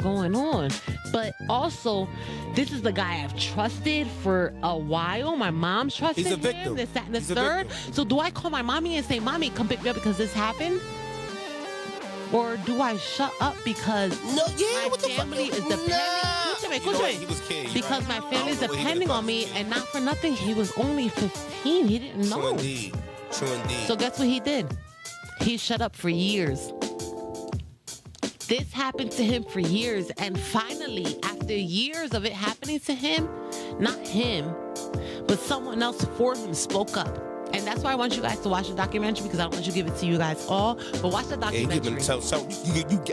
going on? But also, this is the guy I've trusted for a while. My mom trusted He's a him. victim. This, that, and the He's a third. victim. So do I call my mommy and say, "Mommy, come pick me up because this happened"? Or do I shut up because my family is depending? He was kidding. Because my family is depending on me, and not for nothing, he was only 15. He didn't know. True indeed. True indeed. So guess what he did? He shut up for years. This happened to him for years, and finally, after years of it happening to him, not him, but someone else for him spoke up. And that's why I want you guys to watch the documentary, because I don't want you to give it to you guys all, but watch the documentary. You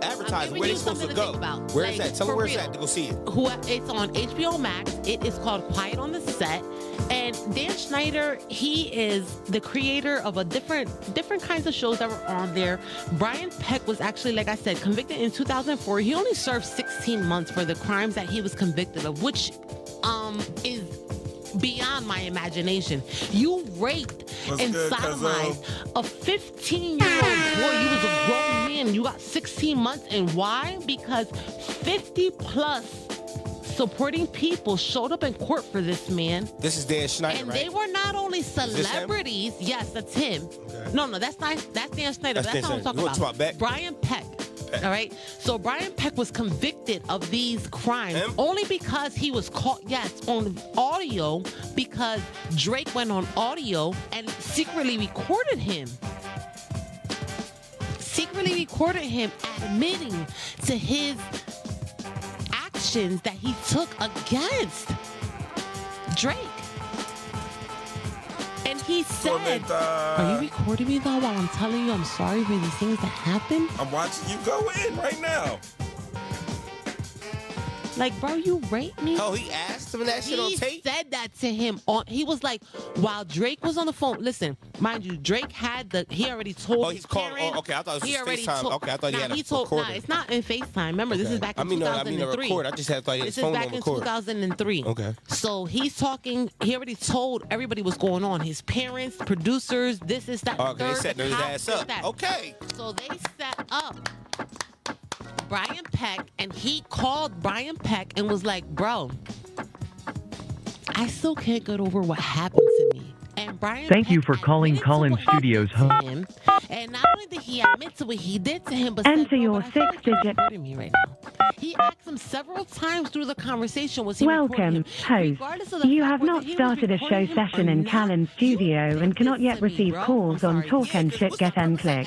advertise where they're supposed to go. Where is that? Tell them where it's at to go see it. It's on HBO Max. It is called Quiet on the Set. And Dan Schneider, he is the creator of a different kinds of shows that were on there. Brian Peck was actually, like I said, convicted in 2004. He only served 16 months for the crimes that he was convicted of, which is beyond my imagination. You raped and sodomized a 15-year-old boy. You was a grown man. You got 16 months. And why? Because 50 plus supporting people showed up in court for this man. This is Dan Schneider, and right? they were not only celebrities. Yes, that's him. Okay. No, that's not. That's Dan Schneider. That's not what I'm talking about. Brian Peck. All right. So Brian Peck was convicted of these crimes only because he was caught, on audio, because Drake went on audio and secretly recorded him. Admitting to his actions that he took against Drake. And he said, "Are you recording me though while I'm telling you I'm sorry for these things that happened?" I'm watching you go in right now. Like, bro, you raped me? Oh, he asked him that shit on tape? He said that to him. He was like, while Drake was on the phone. Listen, mind you, Drake had he already told his parents. Oh, okay, I thought it was FaceTime. Okay, I thought he had a recorder. Nah, it's not in FaceTime. Remember, this is back in 2003. I mean, a record. I just had thought he had his phone on record. This is back in 2003. Okay. So he's talking. He already told everybody what's going on. His parents, producers, this is that. Okay, they set his ass up. Okay. So they set up Brian Peck, and he called Brian Peck and was like, "Bro, I still can't get over what happened to me." And Brian Thank Peck you for calling Collins Studios home. And not only did he admit to what he did to him, but enter your six-digit. Me right now. He asked him several times through the conversation, was he Welcome, host. You have not started a show session in Callan Studio and cannot yet receive calls on Talk and Shit Get and Click.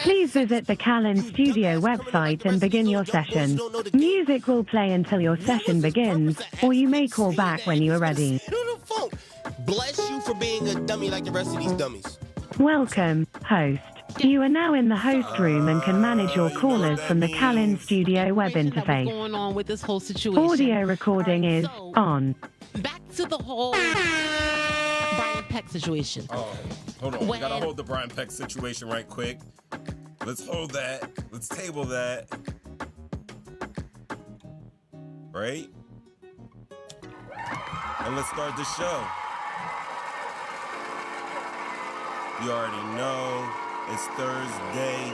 Please visit the Callan Studio website and begin your session. Music will play until your session begins, or you may call back when you are ready. Bless you for being a dummy like the rest of these dummies. Welcome, host. You are now in the host room and can manage your callers from the Callan Studio web interface. What's going on with this whole situation? Audio recording is on. Back to the whole Brian Peck situation. Oh, hold on. We gotta hold the Brian Peck situation right quick. Let's hold that. Let's table that. Right? And let's start the show. You already know it's Thursday.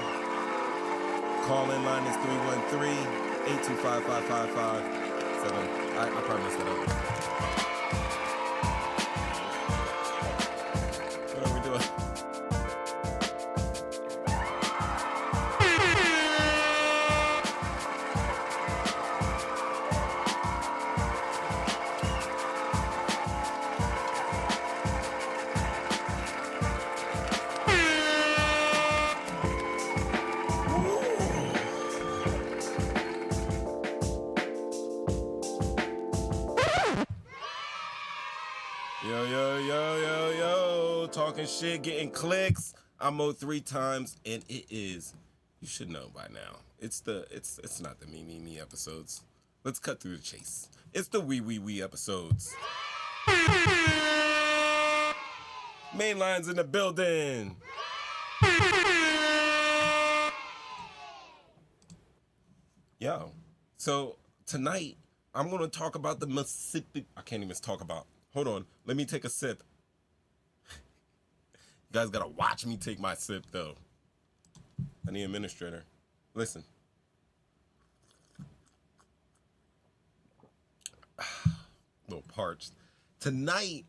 Call-in line is 313-825-5557. I probably messed that up. What are we doing? Yo, talking shit, getting clicks. I'm mode 3 times, and it is, you should know by now, it's not the me episodes. Let's cut through the chase. It's the we episodes. Mainline's in the building. Yo, so tonight, I'm going to talk about the Mississippi. I can't even talk about. Hold on. Let me take a sip. You guys got to watch me take my sip, though. I need administrator. Listen. parched. Tonight,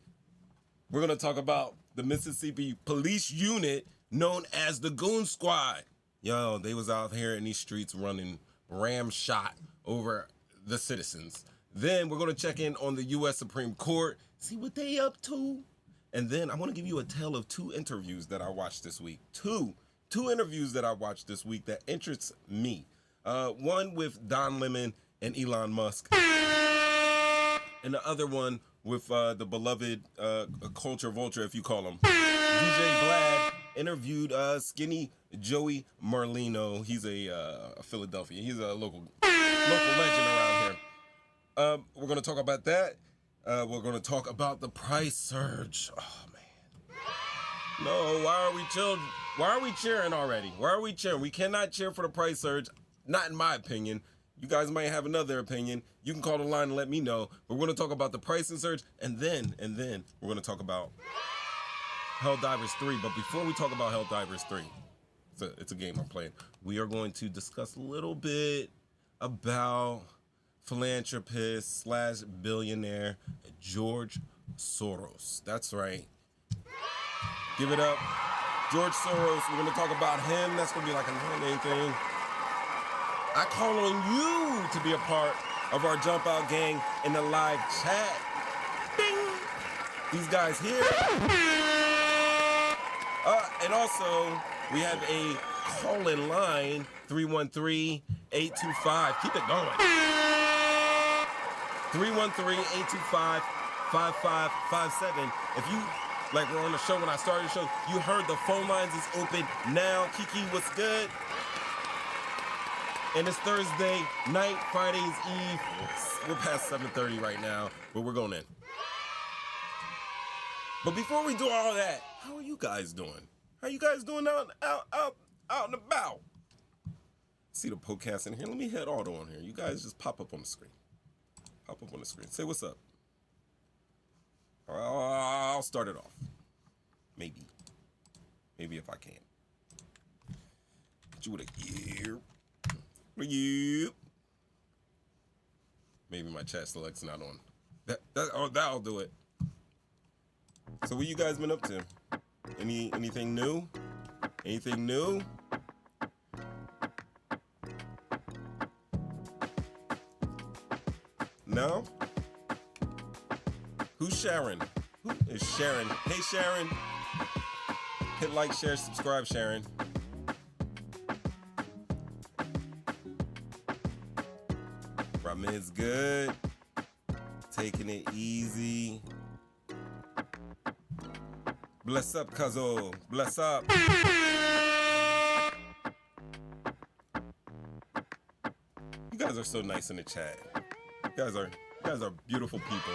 we're going to talk about the Mississippi Police Unit known as the Goon Squad. Yo, they was out here in these streets running ramshot over the citizens. Then we're going to check in on the U.S. Supreme Court, see what they up to. And then I want to give you a tale of 2 interviews that I watched this week. Two interviews that I watched this week that interests me. One with Don Lemon and Elon Musk. And the other one with the beloved culture vulture, if you call him. DJ VLAD interviewed Skinny Joey Marlino. He's a Philadelphia. He's a local legend around here. We're going to talk about that. We're going to talk about the price surge. Oh, man. No, why are we cheering already? Why are we cheering? We cannot cheer for the price surge. Not in my opinion. You guys might have another opinion. You can call the line and let me know. But we're going to talk about the pricing surge, and then we're going to talk about HELLDIVERS 3. But before we talk about HELLDIVERS 3, it's a game I'm playing. We are going to discuss a little bit about philanthropist / billionaire George Soros. That's right. Give it up. George Soros. We're going to talk about him. That's going to be like a main thing. I call on you to be a part of our Jump Out gang in the live chat. Ding! These guys here. And also, we have a call-in line, 313-825. Keep it going. 313-825-5557. If you, like we're on the show when I started the show, you heard the phone lines is open now. Kiki, what's good? And it's Thursday night, Friday's Eve. We're past 7:30 right now, but we're going in. But before we do all that, how are you guys doing? How you guys doing out and about? See the podcast in here. Let me hit auto on here. You guys just pop up on the screen. Pop up on the screen. Say what's up. I'll start it off. Maybe if I can. Get you with a year. Maybe my chat select's not on. That'll do it. So what you guys been up to? Anything new? Anything new? No? Who's Sharon? Who is Sharon? Hey Sharon. Hit like, share, subscribe, Sharon. Ramen's good. Taking it easy. Bless up, Cuzzo. Bless up. You guys are so nice in the chat. You guys are beautiful people.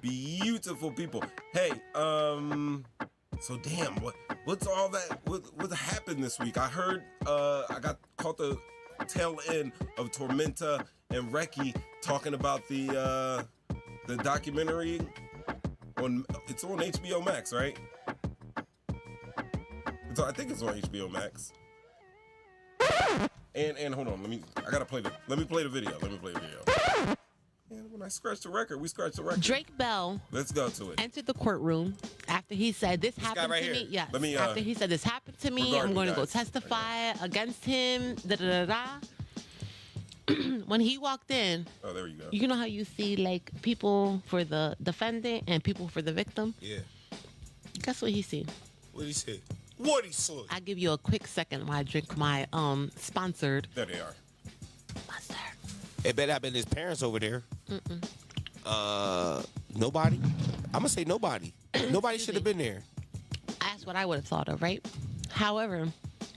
Beautiful people. Hey, so damn, what's all that? What happened this week? I heard I got caught the tail end of Tormenta and Reki talking about the documentary it's on HBO Max, right? I think it's on HBO Max. And hold on, let me play the video. And when I scratch the record, we scratch the record. Drake Bell. Let's go to it. Entered the courtroom after he said this happened right to here. me. Yes. After he said this happened to me, I'm going to go testify against him. When he walked in, oh, there you go. You know how you see like people for the defendant and people for the victim? Yeah. Guess what he seen? What he say? What he saw? I'll give you a quick second while I drink my sponsored. There they are. Monster. It better have been his parents over there. Nobody? I'm going to say nobody. Nobody should have been there. That's what I would have thought of, right? However,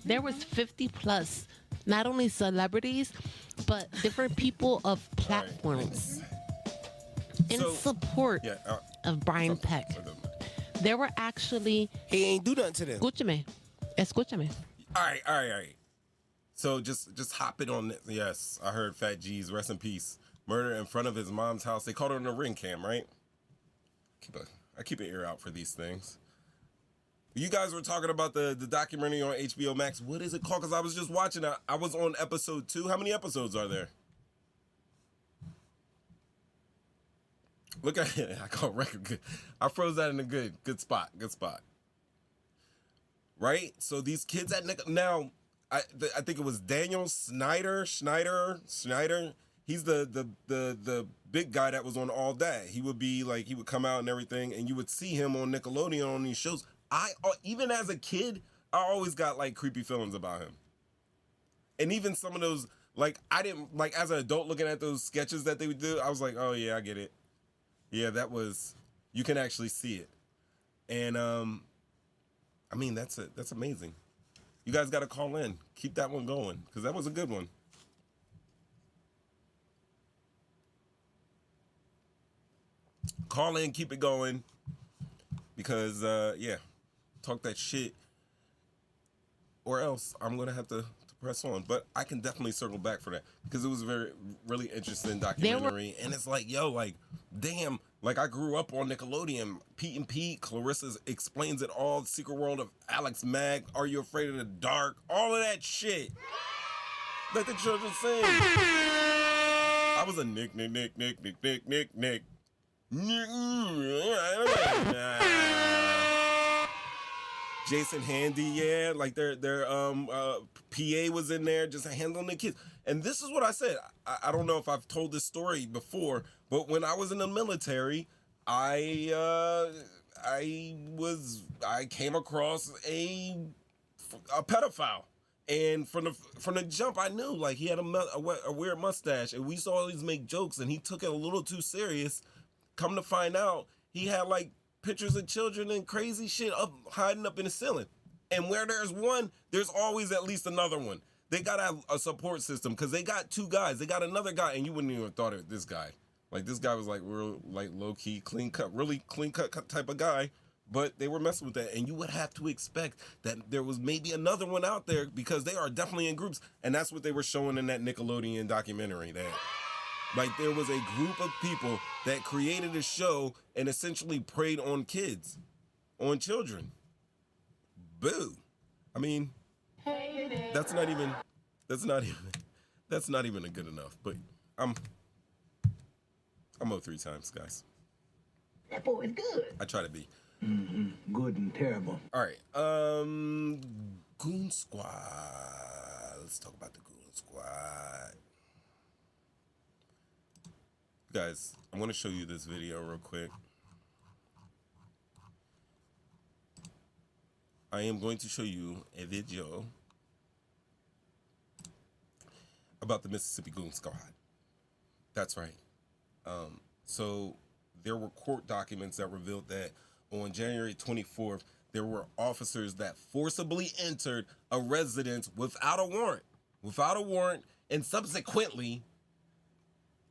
there was 50 plus, not only celebrities, but different people of platforms in support of Brian Peck. There were actually... He ain't do nothing to them. Escúchame. All right. So just hop it on. Yes, I heard Fat G's, rest in peace. Murder in front of his mom's house. They caught it on a ring cam, right? I keep an ear out for these things. You guys were talking about the documentary on HBO Max. What is it called? Because I was just watching it. I was on episode 2. How many episodes are there? Look at it. I call record good. I froze that in a good spot. Good spot. Right? So these kids at now, I think it was Daniel Snyder. He's the big guy that was on All That. He would be like, he would come out and everything, and you would see him on Nickelodeon on these shows. Even as a kid, I always got like creepy feelings about him. And even some of those, like, I didn't, like, as an adult looking at those sketches that they would do, I was like, oh yeah, I get it. Yeah, that was, you can actually see it. And I mean, that's amazing. You guys got to call in. Keep that one going, because that was a good one. Call in, keep it going, because yeah, talk that shit, or else I'm gonna have to press on. But I can definitely circle back for that, because it was a really interesting documentary. And it's like, yo, like, damn, like, I grew up on Nickelodeon. Pete and Pete, Clarissa Explains It All, The Secret World of Alex Mack, Are You Afraid of the Dark, all of that shit. Let the children sing. I was a Nick. Jason Handy, yeah, like their PA was in there just handling the kids. And this is what I said. I don't know if I've told this story before, but when I was in the military, I came across a pedophile. And from the jump, I knew, like, he had a weird mustache, and we saw always make jokes, and he took it a little too serious. Come to find out, he had, like, pictures of children and crazy shit hiding up in the ceiling. And where there's one, there's always at least another one. They got a support system, because they got two guys. They got another guy, and you wouldn't even have thought of this guy. Like, this guy was, like, real, like, low-key, clean-cut, really clean-cut type of guy. But they were messing with that, and you would have to expect that there was maybe another one out there, because they are definitely in groups, and that's what they were showing in that Nickelodeon documentary. That, like, there was a group of people that created a show and essentially preyed on kids, on children. Boo! I mean, that's not even a good enough. But I'm 0 3 times, guys. That boy is good. I try to be. Mm-hmm. Good and terrible. All right. Goon Squad. Let's talk about the Goon Squad. Guys, I'm going to show you this video real quick. I am going to show you a video about the Mississippi Goon Squad. That's right. So there were court documents that revealed that on January 24th, there were officers that forcibly entered a residence without a warrant, and subsequently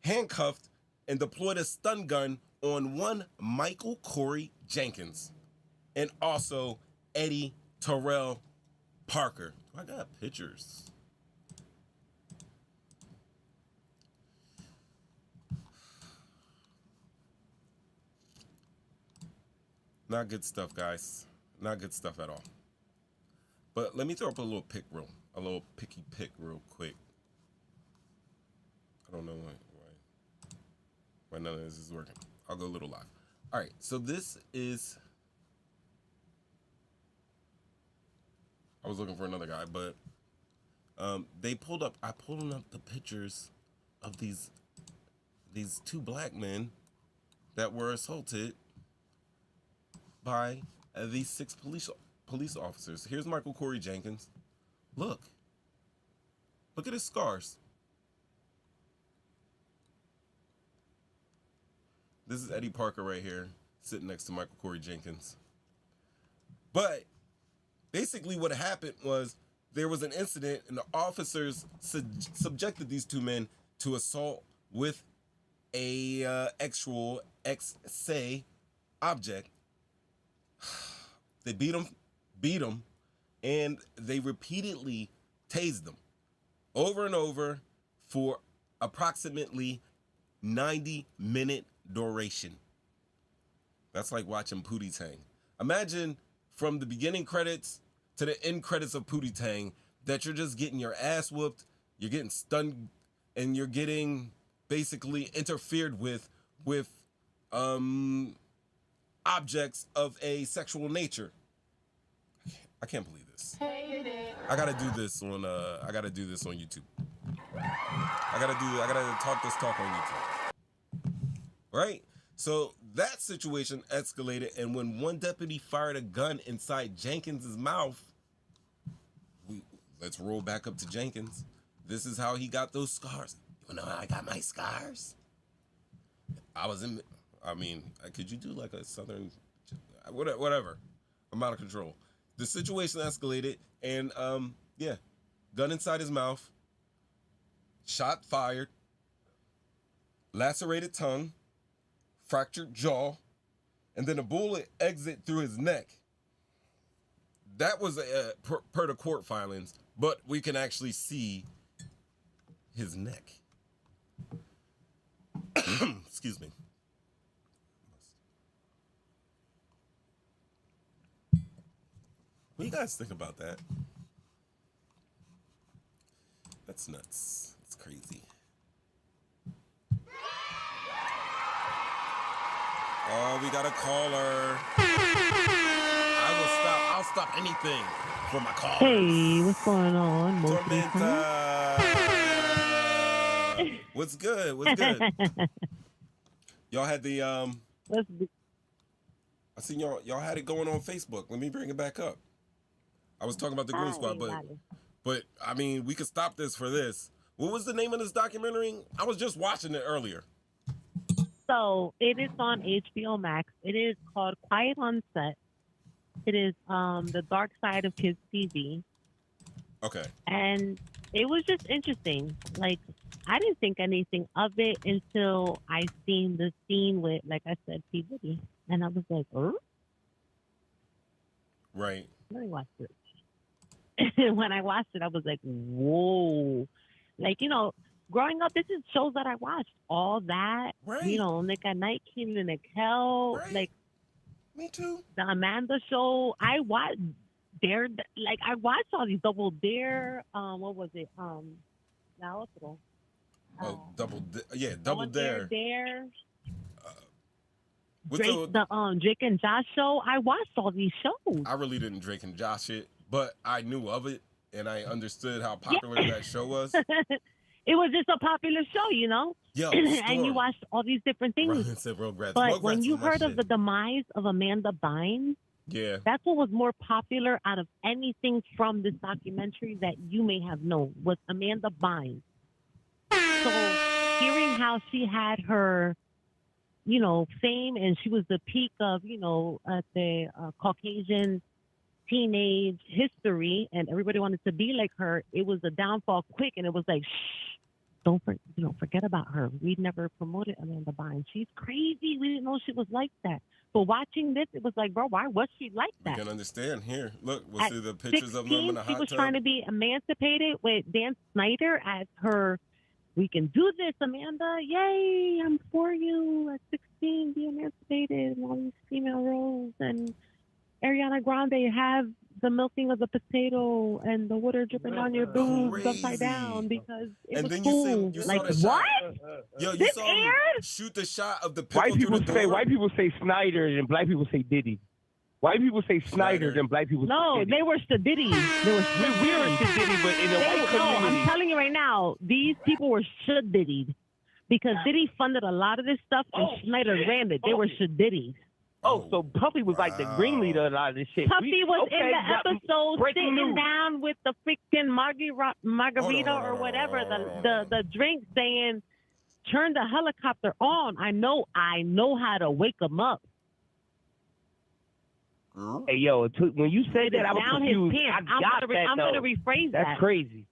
handcuffed and deployed a stun gun on one Michael Corey Jenkins and also Eddie Terrell Parker. I got pictures. Not good stuff, guys. Not good stuff at all. But let me throw up a little picky pick real quick. I don't know why none of this is working. I'll go a little live. All right, so this is. I was looking for another guy, but they pulled up. I pulled up the pictures of these two black men that were assaulted by these 6 police officers. Here's Michael Corey Jenkins. Look at his scars. This is Eddie Parker right here, sitting next to Michael Corey Jenkins. But basically what happened was there was an incident, and the officers subjected these 2 men to assault with a actual say object. They beat them, and they repeatedly tased them over and over for approximately 90-minute duration. That's like watching Pootie Tang. Imagine from the beginning credits to the end credits of Pootie Tang that you're just getting your ass whooped, you're getting stunned, and you're getting basically interfered with objects of a sexual nature. I can't believe this. I gotta do this on YouTube. I gotta talk this talk on YouTube. Right? So that situation escalated, and when one deputy fired a gun inside Jenkins's mouth, let's roll back up to Jenkins. This is how he got those scars. You know how I got my scars? Could you do like a southern, whatever. I'm out of control. The situation escalated, and gun inside his mouth, shot fired, lacerated tongue, fractured jaw, and then a bullet exit through his neck. That was per the court filings, but we can actually see his neck. Excuse me. What do you guys think about that? That's nuts. It's crazy. Oh, we got a caller. I'll stop anything for my call. Hey, what's going on? Tormenta. What's good? What's good? Y'all had the I seen y'all had it going on Facebook. Let me bring it back up. I was talking about the GoonSquad, but I mean, we could stop this for this. What was the name of this documentary? I was just watching it earlier. So it is on HBO Max. It is called Quiet on Set. It is the dark side of kids TV. Okay. And it was just interesting. Like, I didn't think anything of it until I seen the scene with, like I said, P. Diddy. And I was like, Right. Let me watch this. When I watched it, I was like, whoa. Like, you know, growing up, this is shows that I watched. All that. Right. You know, Nick at Night, Keenan and Kel. Right. Like, me too. The Amanda Show. I watched I watched all these Double Dare. What was it? Now Double Dare. Dare. Drake, Drake and Josh show. I watched all these shows. I really didn't Drake and Josh it, but I knew of it and I understood how popular that show was. It was just a popular show, you know? Yo, and you watched all these different things. But when you heard of the demise of Amanda Bynes, that's what was more popular out of anything from this documentary that you may have known was Amanda Bynes. So hearing how she had her, you know, fame, and she was the peak of, you know, the Caucasian teenage history, and everybody wanted to be like her. It was a downfall quick, and it was like, shh, don't forget about her. We never promoted Amanda Bynes. She's crazy. We didn't know she was like that. But watching this, it was like, bro, why was she like that? You can understand. Here, look, we'll see the 16, pictures of them in the hot tub. She was trying to be emancipated with Dan Snyder as her. We can do this, Amanda. Yay, I'm for you. At 16, be emancipated. All these female roles. And Ariana Grande have the milking of the potato and the water dripping down your boobs upside down because it was cool. You like, saw what? Yo, you this saw aired? Shoot the shot of the white people say Snyder and black people say Diddy. White people say Snyder, then black people say Diddy. They were Diddy. They were Diddy, but in the white community. No, I'm telling you right now, these people were Diddy because Diddy funded a lot of this stuff and Snyder ran it. They were Diddy. Oh, so Puffy was like the ringleader of a lot of this shit. Puffy was in the episode sitting down with the freaking margarita or whatever, the drink, saying, turn the helicopter on. I know how to wake them up. Hey, yo, when you said that, I was confused. I'm going to rephrase that. That's crazy.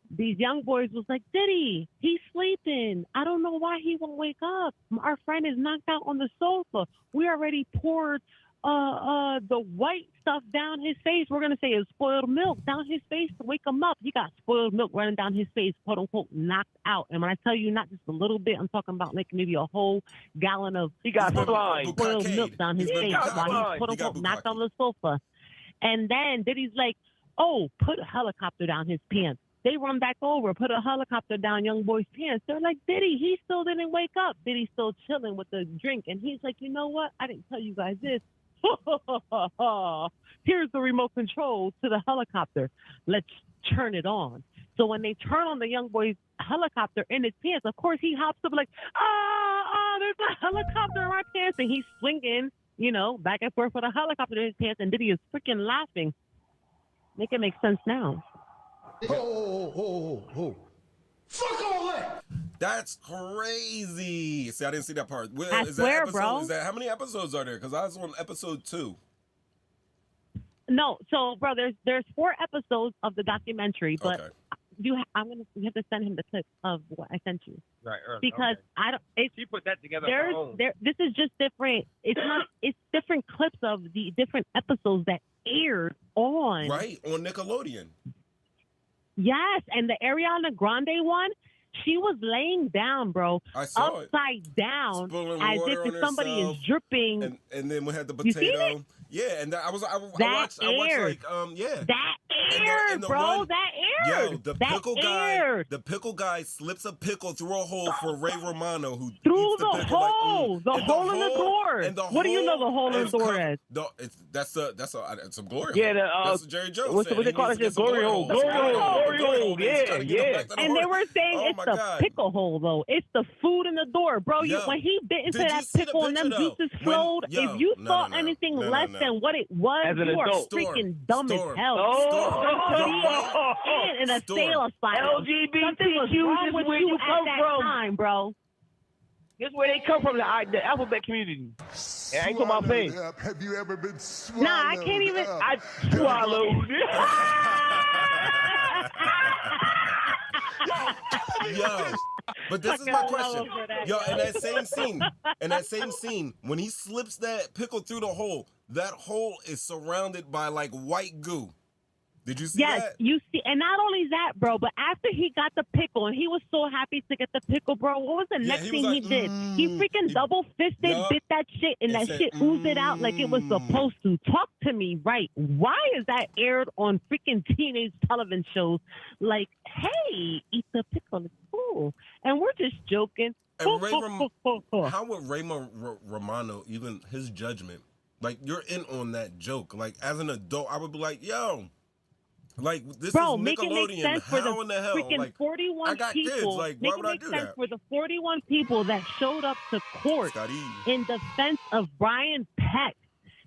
These young boys was like, Diddy, he's sleeping. I don't know why he won't wake up. Our friend is knocked out on the sofa. We already poured the white stuff down his face. We're going to say it's spoiled milk down his face to wake him up. He got spoiled milk running down his face, quote unquote, knocked out. And when I tell you not just a little bit, I'm talking about like maybe a whole gallon of spoiled milk down his face while he's, quote unquote, knocked on the sofa. And then Diddy's like, oh, put a helicopter down his pants. They run back over, put a helicopter down young boy's pants. They're like, Diddy, he still didn't wake up. Diddy's still chilling with the drink. And he's like, you know what? I didn't tell you guys this. Here's the remote control to the helicopter. Let's turn it on. So when they turn on the young boy's helicopter in his pants, of course he hops up like, there's a helicopter in my pants. And he's swinging, back and forth with a helicopter in his pants. And Diddy is freaking laughing. Make it make sense now. Oh. Fuck all that. That's crazy. See, I didn't see that part. I swear, bro. How many episodes are there? Because I was on episode 2. No, so bro, there's 4 episodes of the documentary, but okay. You have to send him the clip of what I sent you. Right. Because okay. I don't. She put that together. On her own. This is just different. It's not. It's different clips of the different episodes that aired on. Right on Nickelodeon. Yes, and the Ariana Grande one, she was laying down, bro, I saw upside down, spilling as water if on somebody herself, is dripping. And then we had the You seen potato. it? Yeah, and I watched aired. That aired, bro. That aired. Yo, the pickle guy slips a pickle through a hole for Ray Romano, who through eats the the pickle hole, like, the hole in the door. What do you know the hole in the door is? It's a glory hole. Yeah, that's what Jerry Jones what's said. What they call it? Just glory hole. Glory hole. Yeah. And they were saying it's the pickle hole, though. It's the food in the door, bro. When he bit into that pickle and them juices flowed, if you saw anything less than what it was, you are freaking dumb as hell. In a sale asylum. LGBTQ, this is where you come from, time, bro. This is where they come from, the alphabet community. And I ain't talking about pain. Have you ever been swallowed? Nah, I can't even. I swallowed. Yo, but this is my question. Yo, in that same scene, when he slips that pickle through the hole, that hole is surrounded by like white goo. Did you see that? Yes, you see, and not only that, bro, but after he got the pickle, and he was so happy to get the pickle, bro, what was the next thing he did? He freaking double-fisted, bit that shit, and that shit oozed it out like it was supposed to. Talk to me, right? Why is that aired on freaking teenage television shows? Like, hey, eat the pickle, it's cool. And we're just joking. And how would Raymond Romano, even his judgment, like, you're in on that joke. Like, as an adult, I would be like, yo, like, this is Nickelodeon. How in the hell? Freaking like, 41 I got people. kids. Like, why would I do that? For the 41 people that showed up to court in defense of Brian Peck,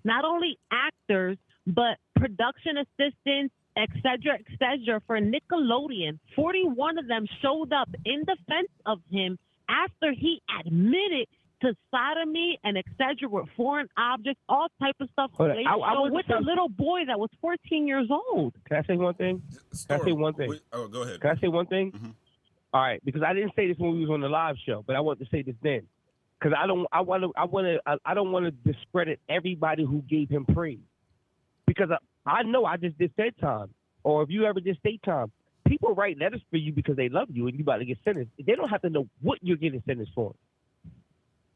not only actors, but production assistants, et cetera, for Nickelodeon. 41 of them showed up in defense of him after he admitted to sodomy and et cetera with foreign objects, all type of stuff. With a little boy that was 14 years old. Can I say one thing? Go ahead. Can I say one thing? Mm-hmm. All right, because I didn't say this when we was on the live show, but I want to say this then, because I don't want to discredit everybody who gave him praise, because I know I just did Fed time, or if you ever did state time, people write letters for you because they love you and you about to get sentenced. They don't have to know what you're getting sentenced for.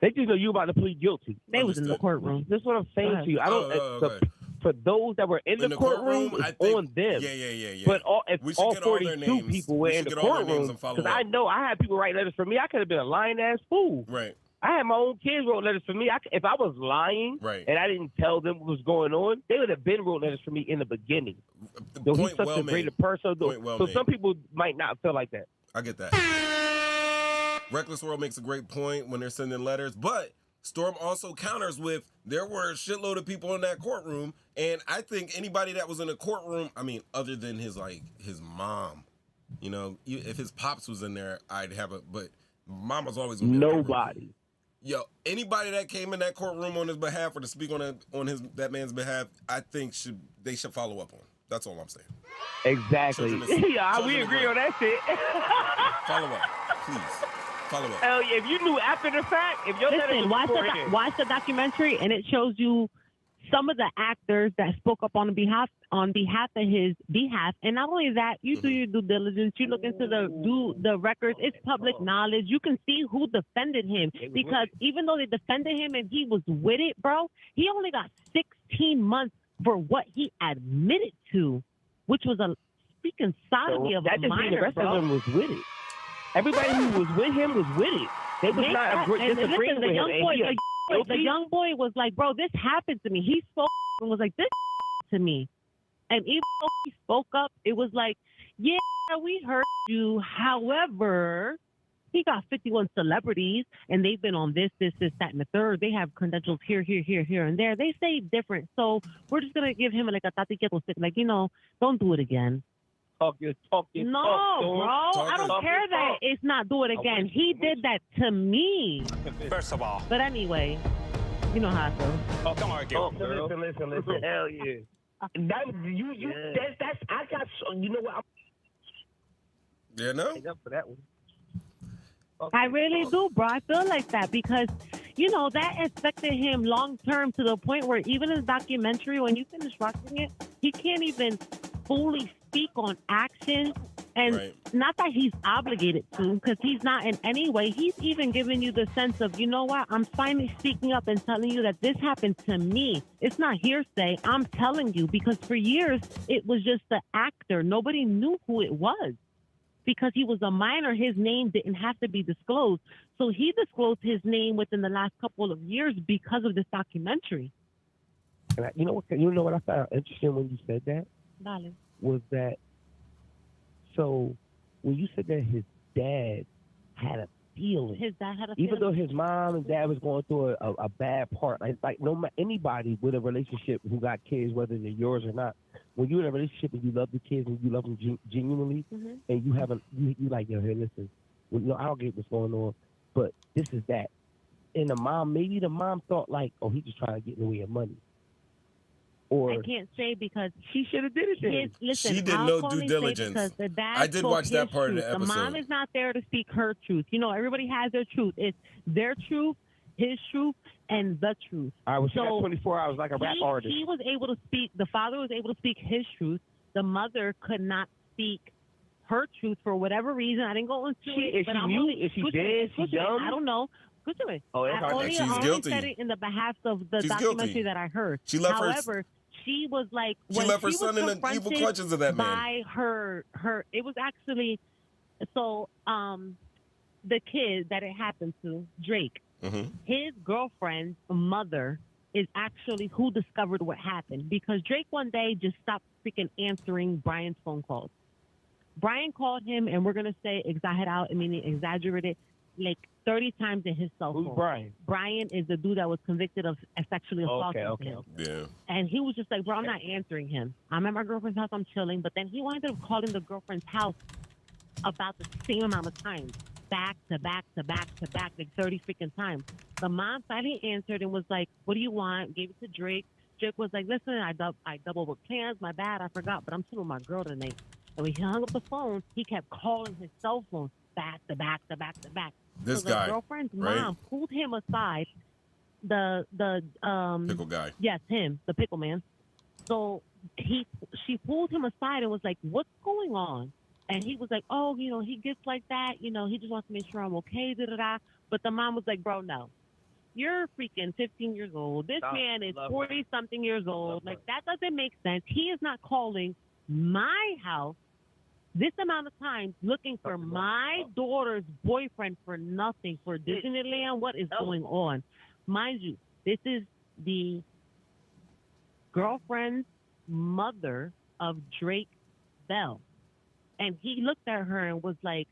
They just know you about to plead guilty. They was in the courtroom. This is what I'm saying to you. I don't. For those that were in the courtroom, it's on them. Yeah. But if all 42 people were in the courtroom, because I know I had people write letters for me, I could have been a lying ass fool. Right. I had my own kids wrote letters for me. If I was lying and I didn't tell them what was going on, they would have been wrote letters for me in the beginning. So he's such a great person. So some people might not feel like that. I get that. Reckless World makes a great point when they're sending letters, but Storm also counters with there were a shitload of people in that courtroom, and I think anybody that was in the courtroom, I mean, other than his mom, if his pops was in there, I'd have but mama's always nobody. Yo, anybody that came in that courtroom on his behalf or to speak on that man's behalf, I think they should follow up on. That's all I'm saying. Exactly. We agree on that shit. Follow up, please. Follow up. Hell yeah! If you knew after the fact, if your watch the documentary, and it shows you some of the actors that spoke up on behalf of his behalf, and not only that, you do your due diligence. You look into the records. It's public knowledge. You can see who defended him, because even though they defended him and he was with it, bro, he only got 16 months for what he admitted to, which was a freaking sodomy of that a just means the minor, rest of them was with it. Everybody who was with him was with it. They was not disagreeing with him. The young boy was like, bro, this happened to me. He spoke and was like, this to me. And even though he spoke up, it was like, yeah, we heard you. However, he got 51 celebrities, and they've been on this, that, and the third. They have credentials here, and there. They say different. So we're just going to give him like a tate quieto stick. Like, don't do it again. Talk your No, talk, bro. I don't care that it's not do it again. He did that to me. First of all. But anyway, you know how I feel. Oh, come on, girl. Listen. Hell yeah. That's I got. You know what? Yeah, no. Up for that one. Okay. I really do, bro. I feel like that because, that affected him long term to the point where even in the documentary, when you finish watching it, he can't even fully speak on action. And not that he's obligated to, because he's not in any way. He's even giving you the sense of, you know what? I'm finally speaking up and telling you that this happened to me. It's not hearsay. I'm telling you, because for years, it was just the actor. Nobody knew who it was. Because he was a minor, his name didn't have to be disclosed. So he disclosed his name within the last couple of years because of this documentary. And you know what I found interesting when you said that? Dale. Was that, so when you said that his dad had a feeling. His dad had a feeling. Even though his mom and dad was going through a bad part, like anybody with a relationship who got kids, whether they're yours or not, when you're in a relationship and you love the kids and you love them genuinely, and you haven't, you like, yo, hey, listen, I don't get what's going on, but this is that. And maybe the mom thought like, oh, he's just trying to get in the way of money. Or I can't say because she should have did it then. Listen, she did no due diligence. I did watch that part of the episode. The mom is not there to speak her truth. Everybody has their truth. It's their truth, his truth, and the truth. I was 24 hours like a rap artist. He was able to speak. The father was able to speak his truth. The mother could not speak her truth for whatever reason. I didn't go into it. Is she mute? Is she dead? Is she dumb? I don't know. Good to it. Oh, that's hard. She's guilty. Said it in the behalf of the documentary that I heard. She left However, she was like, she left her son in the evil clutches of that man. By her, it was actually, so the kid that it happened to, Drake, his girlfriend's mother is actually who discovered what happened, because Drake one day just stopped freaking answering Brian's phone calls. Brian called him, and we're going to say exaggerated, like 30 times in his cell phone. Who's Brian? Brian is the dude that was convicted of sexually assaulting him. Yeah. And he was just like, bro, I'm not answering him. I'm at my girlfriend's house, I'm chilling. But then he wound up calling the girlfriend's house about the same amount of times. Back to back, like 30 freaking times. The mom finally answered and was like, what do you want? Gave it to Drake. Drake was like, listen, I double booked plans. My bad, I forgot, but I'm chilling with my girl tonight. And when he hung up the phone, he kept calling his cell phone back to back. This so guy, the girlfriend's mom pulled him aside. The pickle guy. Yes, him, the pickle man. So she pulled him aside and was like, what's going on? And he was like, oh, he gets like that. He just wants to make sure I'm okay, da-da-da. But the mom was like, bro, no. You're freaking 15 years old. This man is 40-something years old. Like, that doesn't make sense. He is not calling my house this amount of time looking for my daughter's boyfriend for nothing, for Disneyland. What is going on? Mind you, this is the girlfriend's mother of Drake Bell. And he looked at her and was like,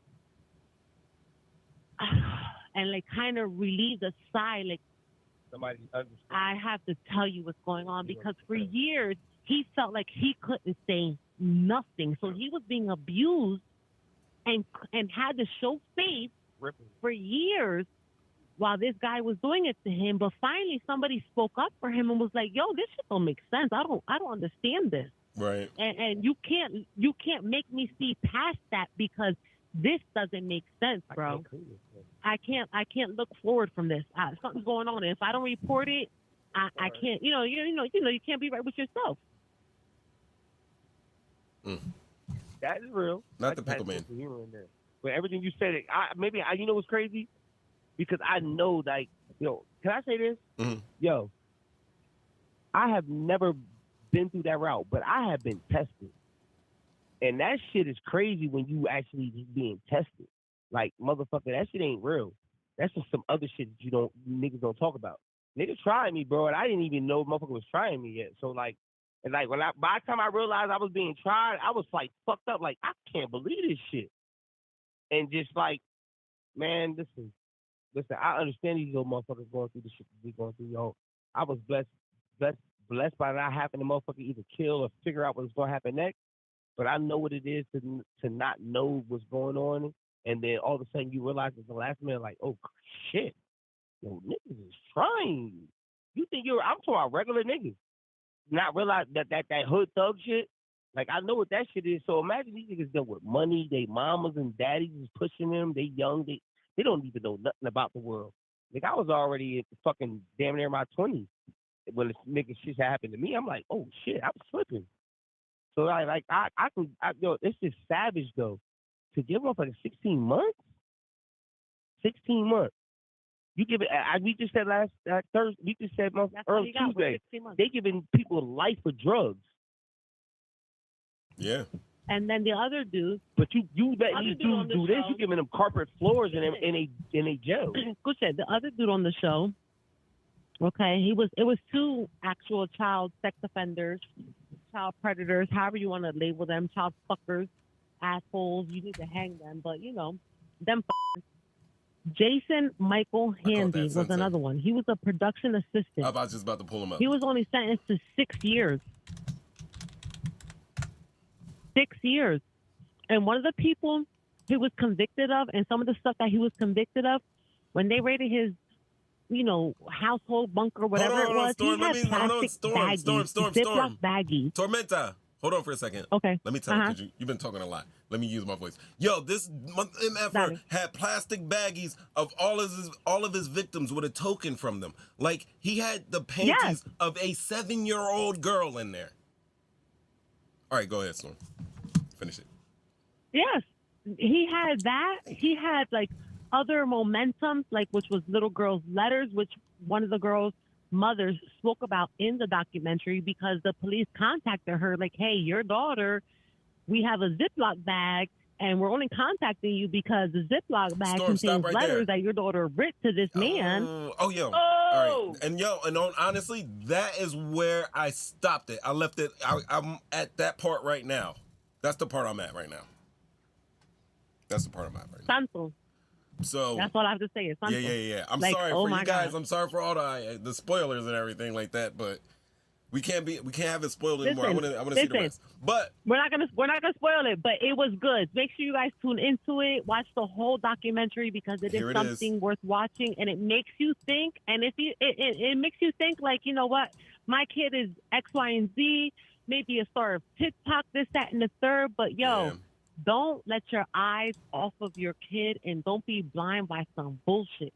and like kind of relieved a sigh, like, somebody understand. I have to tell you what's going on, because for years he felt like he couldn't say nothing. So he was being abused and had to show face for years while this guy was doing it to him. But finally somebody spoke up for him and was like, yo, this shit don't make sense. I don't understand this. Right. And you can't make me see past that, because this doesn't make sense, bro. I can't look forward from this. Something's going on. And if I don't report it, I can't. You can't be right with yourself. That is real. Not the pickle man. But everything you said, you know what's crazy? Because I know, like, can I say this? Mm-hmm. Yo, I have never been through that route, but I have been tested. And that shit is crazy when you actually just being tested. Like, motherfucker, that shit ain't real. That's just some other shit that niggas don't talk about. Niggas tried me, bro, and I didn't even know motherfucker was trying me yet. So like, and like by the time I realized I was being tried, I was like fucked up. Like, I can't believe this shit. And just like, man, listen, I understand these little motherfuckers going through the shit that we going through, yo. I was blessed by not having the motherfucker either kill or figure out what's gonna happen next. But I know what it is to not know what's going on, and then all of a sudden you realize it's the last minute, like, oh shit, yo, niggas is trying you. You think I'm talking about regular niggas, not realize that hood thug shit. Like, I know what that shit is. So imagine these niggas deal with money, they mamas and daddies is pushing them, they young, they don't even know nothing about the world. Like, I was already at fucking damn near my 20s when this nigga shit happened to me. I'm like, oh shit, I'm slipping. So yo, it's just savage though. To give up like 16 months? 16 months. You give it, we just said last Thursday, we just said early Tuesday, they giving people life for drugs. Yeah. And then the other dude. But you let these dudes do this, you giving them carpet floors in a jail. Good said, the other dude on the show, okay, it was two actual child sex offenders, child predators, however you want to label them, child fuckers, assholes, you need to hang them, but you know, them fuckers. Jason Michael Handy was another one. He was a production assistant. I was just about to pull him up. He was only sentenced to 6 years. 6 years. And one of the people he was convicted of, and some of the stuff that he was convicted of, when they raided his, household bunker, whatever it was, Storm, he had plastic baggies, Ziploc baggies. Tormenta, hold on for a second. Okay. Let me tell you, because you've been talking a lot. Let me use my voice. Yo, this MFer had plastic baggies of all of his victims with a token from them. Like, he had the panties of a 7-year-old girl in there. All right, go ahead, Storm. Finish it. Yes. He had that. He had, like, other momentums, like, which was little girls' letters, which one of the girls' mothers spoke about in the documentary, because the police contacted her, like, hey, your daughter, we have a Ziploc bag, and we're only contacting you because the Ziploc bag contains letters that your daughter writ to this man. All right. And honestly, that is where I stopped it. I left it. I'm at that part right now. That's the part I'm at right now. Santo. So that's all I have to say. Is Santo. Yeah. I'm sorry for you guys. God. I'm sorry for all the spoilers and everything like that, but we can't have it spoiled anymore. I want to see the rest. But we're not gonna spoil it. But it was good. Make sure you guys tune into it. Watch the whole documentary, because it is something worth watching, and it makes you think. And if it makes you think, like, you know what, my kid is X, Y, and Z. Maybe a star of TikTok, this, that, and the third. But don't let your eyes off of your kid, and don't be blind by some bullshit.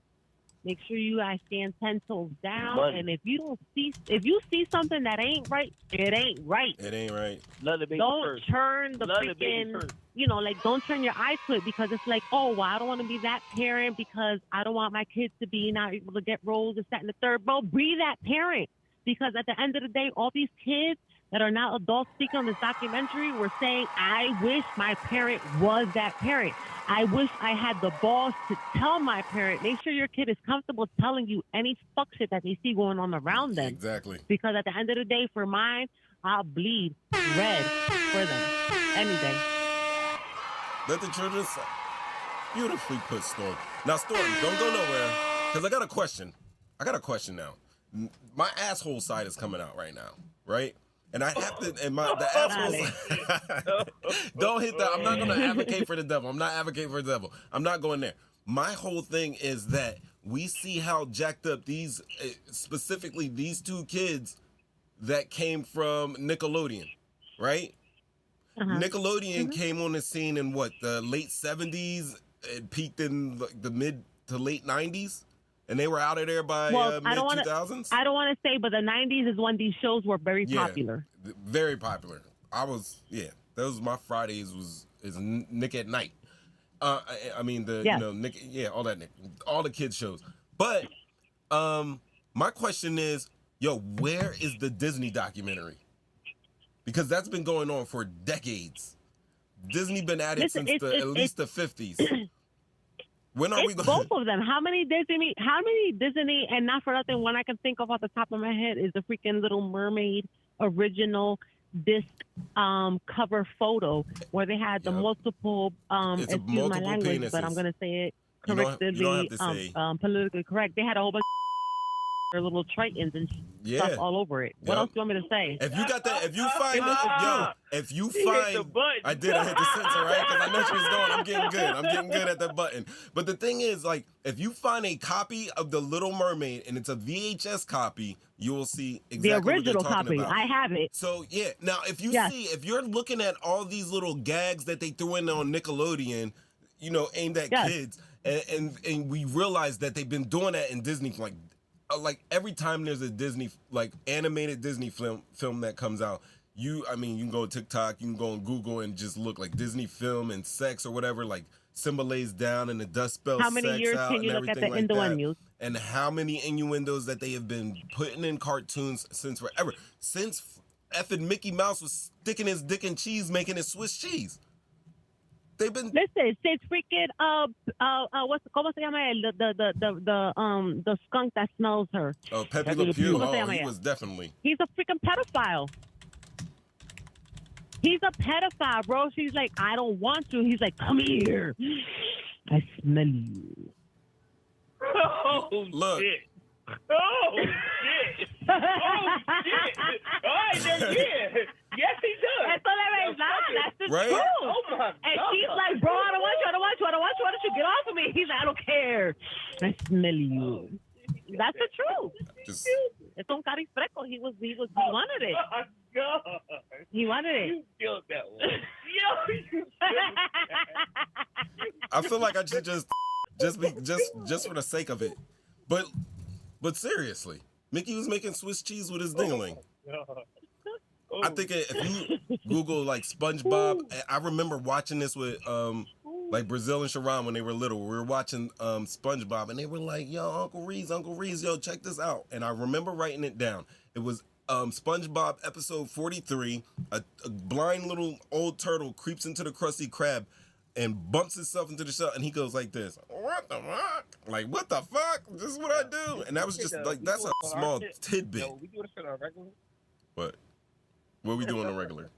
Make sure you guys stand 10 toes down. And if you see something that ain't right, it ain't right. It ain't right. Don't turn the freaking, don't turn your eyes to it, because it's like, oh, well, I don't want to be that parent because I don't want my kids to be not able to get roles, this, that, and the third. Bro, be that parent, because at the end of the day, all these kids that are now adults speaking on this documentary were saying, I wish my parent was that parent. I wish I had the balls to tell my parent. Make sure your kid is comfortable telling you any fuck shit that they see going on around them. Exactly. Because at the end of the day, for mine, I'll bleed red for them any day. Let the children say. Beautifully put, Storm. Now, Storm, don't go nowhere, because I got a question. Now. My asshole side is coming out right now, right? And I have to, and the asshole. Don't hit that. I'm not going to advocate for the devil. I'm not advocating for the devil. I'm not going there. My whole thing is that we see how jacked up these, specifically these two kids that came from Nickelodeon, right? Nickelodeon came on the scene in the late 70s. It peaked in the mid to late 90s. And they were out of there by mid-2000s? I don't want to say, but the 90s is when these shows were very popular. Very popular. That was my Fridays is Nick at Night. Nick, all that Nick, all the kids shows. But my question is, where is the Disney documentary? Because that's been going on for decades. Disney been at it since at least the 50s. When are we going? Both of them. How many Disney? And not for nothing, one I can think of off the top of my head is the freaking Little Mermaid original disc cover photo where they had the multiple. Excuse my language, penises. But I'm gonna say it You correctly. don't have to say. Politically correct. They had a whole bunch of little tritons and stuff all over it. What else do you want me to say? If you got that, if you find, I hit the censor, right? Because I know she was going. I'm getting good at that button. But the thing is, like, if you find a copy of The Little Mermaid and it's a VHS copy, you will see exactly the original what they're talking copy. about. I have it. So yeah, now if you're looking at all these little gags that they threw in on Nickelodeon, aimed at kids, and we realize that they've been doing that in Disney for like every time there's a Disney animated Disney film that comes out, you can go to TikTok, you can go on Google and just look like Disney film and sex or whatever, like Simba lays down and the dust spells how many sex years out can you and look at everything the like innuendos? And how many innuendos that they have been putting in cartoons since forever, since effing Mickey Mouse was sticking his dick in cheese, making it Swiss cheese. They've been since freaking ¿cómo se llama the skunk that smells her? Oh, Pepe Le Pew. Oh, he was definitely. He's a freaking pedophile. He's a pedophile, bro. She's like, I don't want to. He's like, come here. I smell you. Oh, look. Shit. Oh, shit. Oh, shit. All right, then, yeah. Yes, he does. That's the right? truth. Oh, my God. And she's like, bro, I don't want you. Why don't you get off of me? He's like, I don't care. I smell you. That's the truth. It's un carifreco. He wanted it. Oh, God. He wanted it. You killed that one. Yo, you killed that. I feel like I should just for the sake of it. But seriously, Mickey was making Swiss cheese with his dingling. I think if you Google like SpongeBob, I remember watching this with like Brazil and Sharon when they were little. We were watching SpongeBob and they were like, yo, Uncle Reese, yo, check this out. And I remember writing it down. It was SpongeBob episode 43. A blind little old turtle creeps into the Krusty Krab and bumps himself into the shell, and he goes like this. What the fuck? Like, what the fuck? This is what I do. And that was just like, that's a small tidbit. Yo, we do this on our regular? What? What we do on the regular?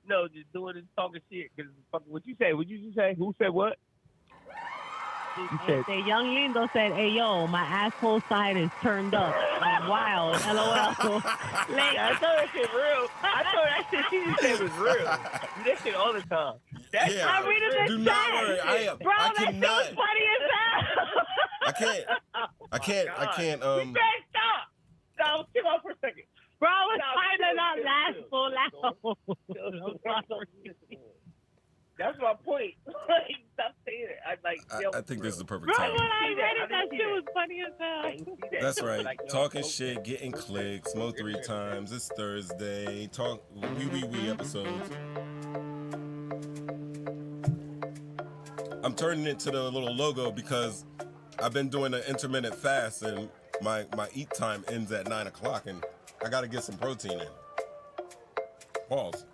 No, just doing this talking shit. Cause what you say? What you say? Who said what? The young Lindo said, hey, yo, my asshole side is turned up. I'm wild. LOL. Like, I thought that shit real. I thought that shit she just said was real. That shit all the time. I'm reading the chat. Do not worry. Bro, I that shit was funny as hell. I can't. You can't stop. Stop. Chill out for a second. Bro, I was trying to not laugh so loud. That's my point. Stop saying it. I think this is the perfect time. Bro, when I read it, that shit was funny as hell. That's right. Talking shit, getting clicks, Mo 3 times. It's Thursday. Talk we episodes. I'm turning it to the little logo because I've been doing an intermittent fast and my eat time ends at 9 o'clock and I got to get some protein in. Pause.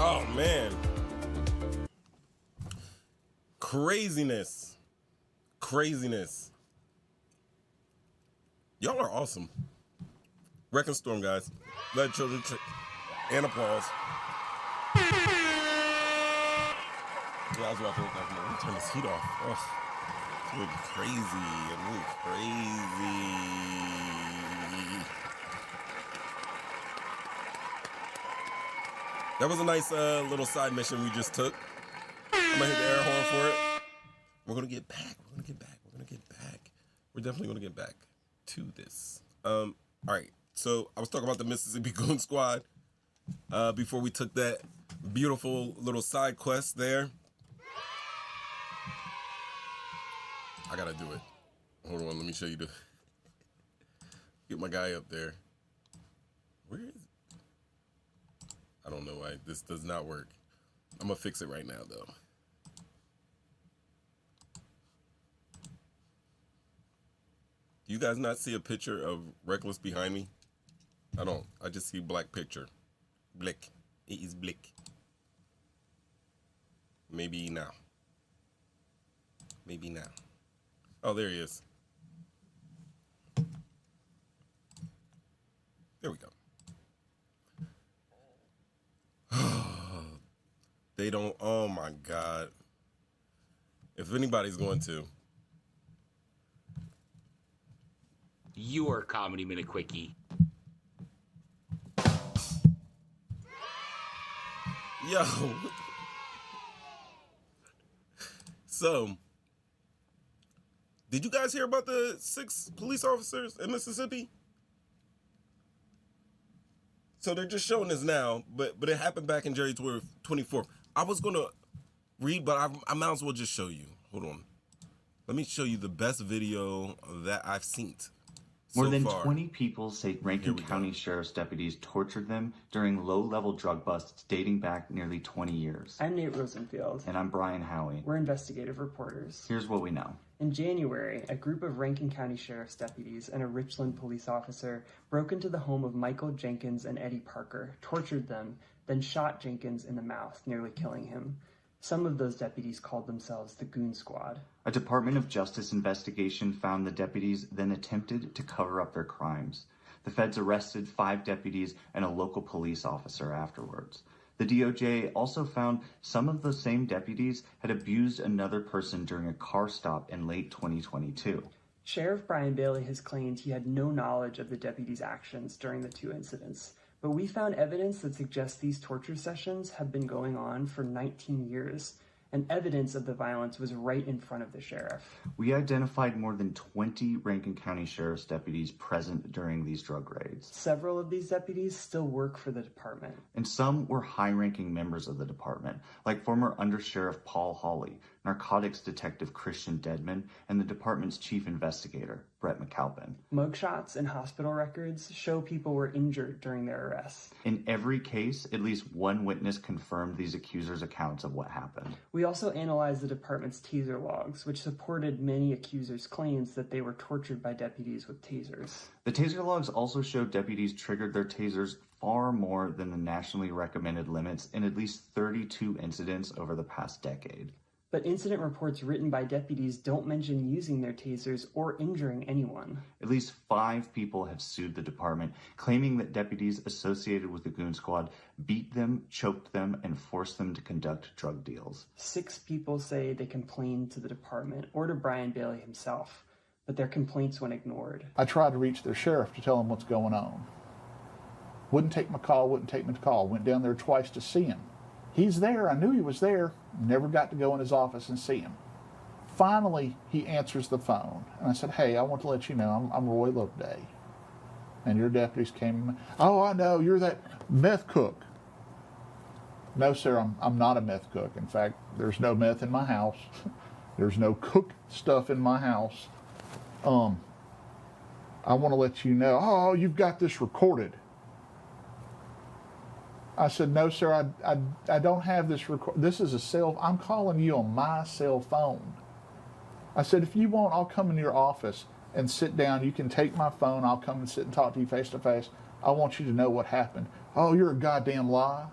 Oh, man. Craziness. Y'all are awesome. Wrecking Storm, guys. Let children and applause. Yeah, I was about to turn this heat off. Ugh. I'm going crazy. That was a nice little side mission we just took. I'm gonna hit the air horn for it. We're gonna get back. We're definitely gonna get back to this. All right. So I was talking about the Mississippi Goon Squad before we took that beautiful little side quest there. I gotta do it. Hold on, let me show you get my guy up there. Where is it? I don't know why this does not work. I'm gonna fix it right now though. Do you guys not see a picture of Reckless behind me? I don't. I just see black picture. Blick. It is blick. Maybe now. Maybe now. Oh, there he is. There we go. They don't. Oh my God. If anybody's going to. Your Comedy Minute Quickie. Yo. So, did you guys hear about the 6 police officers in Mississippi? So they're just showing this now, but it happened back in January 24th. I was gonna read, but I might as well just show you. Hold on. Let me show you the best video that I've seen. More than 20 people say Rankin County Sheriff's deputies tortured them during low-level drug busts dating back nearly 20 years. I'm Nate Rosenfield. And I'm Brian Howie. We're investigative reporters. Here's what we know. In January, a group of Rankin County Sheriff's deputies and a Richland police officer broke into the home of Michael Jenkins and Eddie Parker, tortured them, then shot Jenkins in the mouth, nearly killing him. Some of those deputies called themselves the Goon Squad. A Department of Justice investigation found the deputies then attempted to cover up their crimes. The feds arrested 5 deputies and a local police officer afterwards. The DOJ also found some of the same deputies had abused another person during a car stop in late 2022. Sheriff Brian Bailey has claimed he had no knowledge of the deputies' actions during the 2 incidents. But we found evidence that suggests these torture sessions have been going on for 19 years, and evidence of the violence was right in front of the sheriff. We identified more than 20 Rankin County Sheriff's deputies present during these drug raids. Several of these deputies still work for the department. And some were high-ranking members of the department, like former Undersheriff Paul Hawley, narcotics detective Christian Dedman, and the department's chief investigator, Brett McAlpin. Mugshots and hospital records show people were injured during their arrests. In every case, at least one witness confirmed these accusers' accounts of what happened. We also analyzed the department's taser logs, which supported many accusers' claims that they were tortured by deputies with tasers. The taser logs also showed deputies triggered their tasers far more than the nationally recommended limits in at least 32 incidents over the past decade. But incident reports written by deputies don't mention using their tasers or injuring anyone. At least 5 people have sued the department, claiming that deputies associated with the Goon Squad beat them, choked them, and forced them to conduct drug deals. 6 people say they complained to the department or to Brian Bailey himself, but their complaints went ignored. I tried to reach their sheriff to tell him what's going on. Wouldn't take my call, wouldn't take me to call. Went down there twice to see him. He's there. I knew he was there. Never got to go in his office and see him. Finally, he answers the phone. And I said, hey, I want to let you know I'm Roy Loveday. And your deputies came. Oh, I know. You're that meth cook. No, sir, I'm not a meth cook. In fact, there's no meth in my house. There's no cooked stuff in my house. I want to let you know. Oh, you've got this recorded. I said, no, sir, I don't have this record. This is a cell. I'm calling you on my cell phone. I said, if you want, I'll come in your office and sit down. You can take my phone. I'll come and sit and talk to you face to face. I want you to know what happened. Oh, you're a goddamn lie.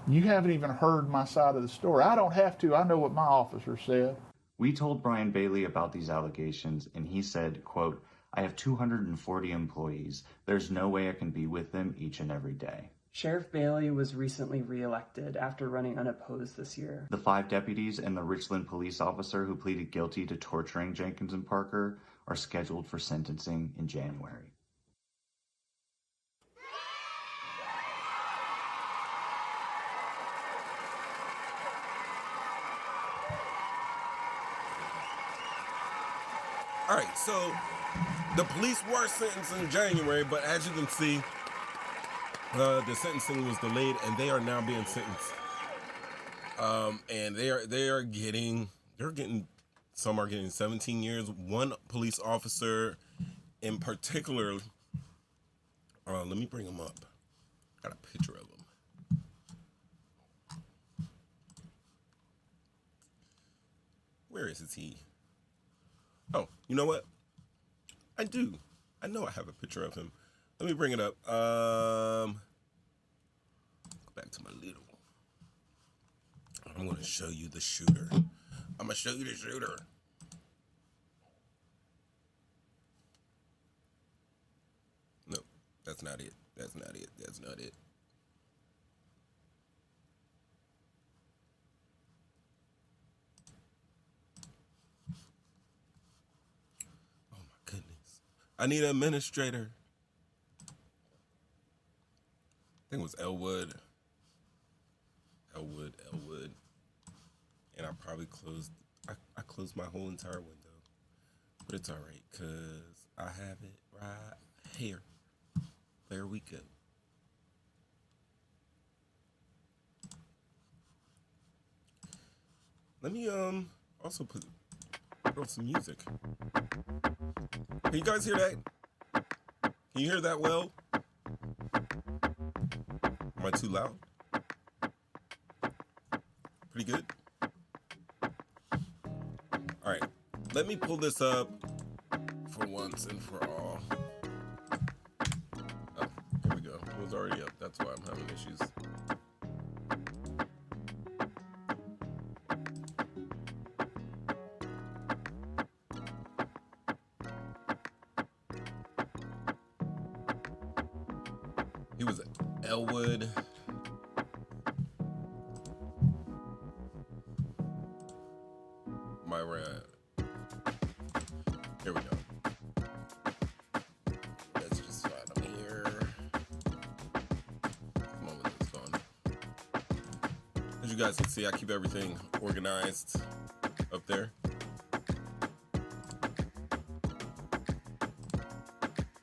You haven't even heard my side of the story. I don't have to. I know what my officer said. We told Brian Bailey about these allegations, and he said, quote, I have 240 employees. There's no way I can be with them each and every day. Sheriff Bailey was recently reelected after running unopposed this year. The 5 deputies and the Richland police officer who pleaded guilty to torturing Jenkins and Parker are scheduled for sentencing in January. All right, so the police were sentenced in January, but as you can see, the sentencing was delayed, and they are now being sentenced. And they're getting some are getting 17 years. One police officer in particular, let me bring him up. Got a picture of him. Where is he? Oh, you know what? I do. I know I have a picture of him. Let me bring it up. Go back to my little. I'm going to show you the shooter. I'm going to show you the shooter. No, that's not it. That's not it. That's not it. Oh my goodness. I need an administrator. I think it was Elwood. And I probably closed, I closed my whole entire window. But it's all right, because I have it right here. There we go. Let me also put on some music. Can you guys hear that? Can you hear that well? Am I too loud? Pretty good? All right, let me pull this up for once and for all. Oh, here we go. It was already up. That's why I'm having issues. He was Elwood. Here we go. Let's just find him here. Come on with this phone. As you guys can see, I keep everything organized up there.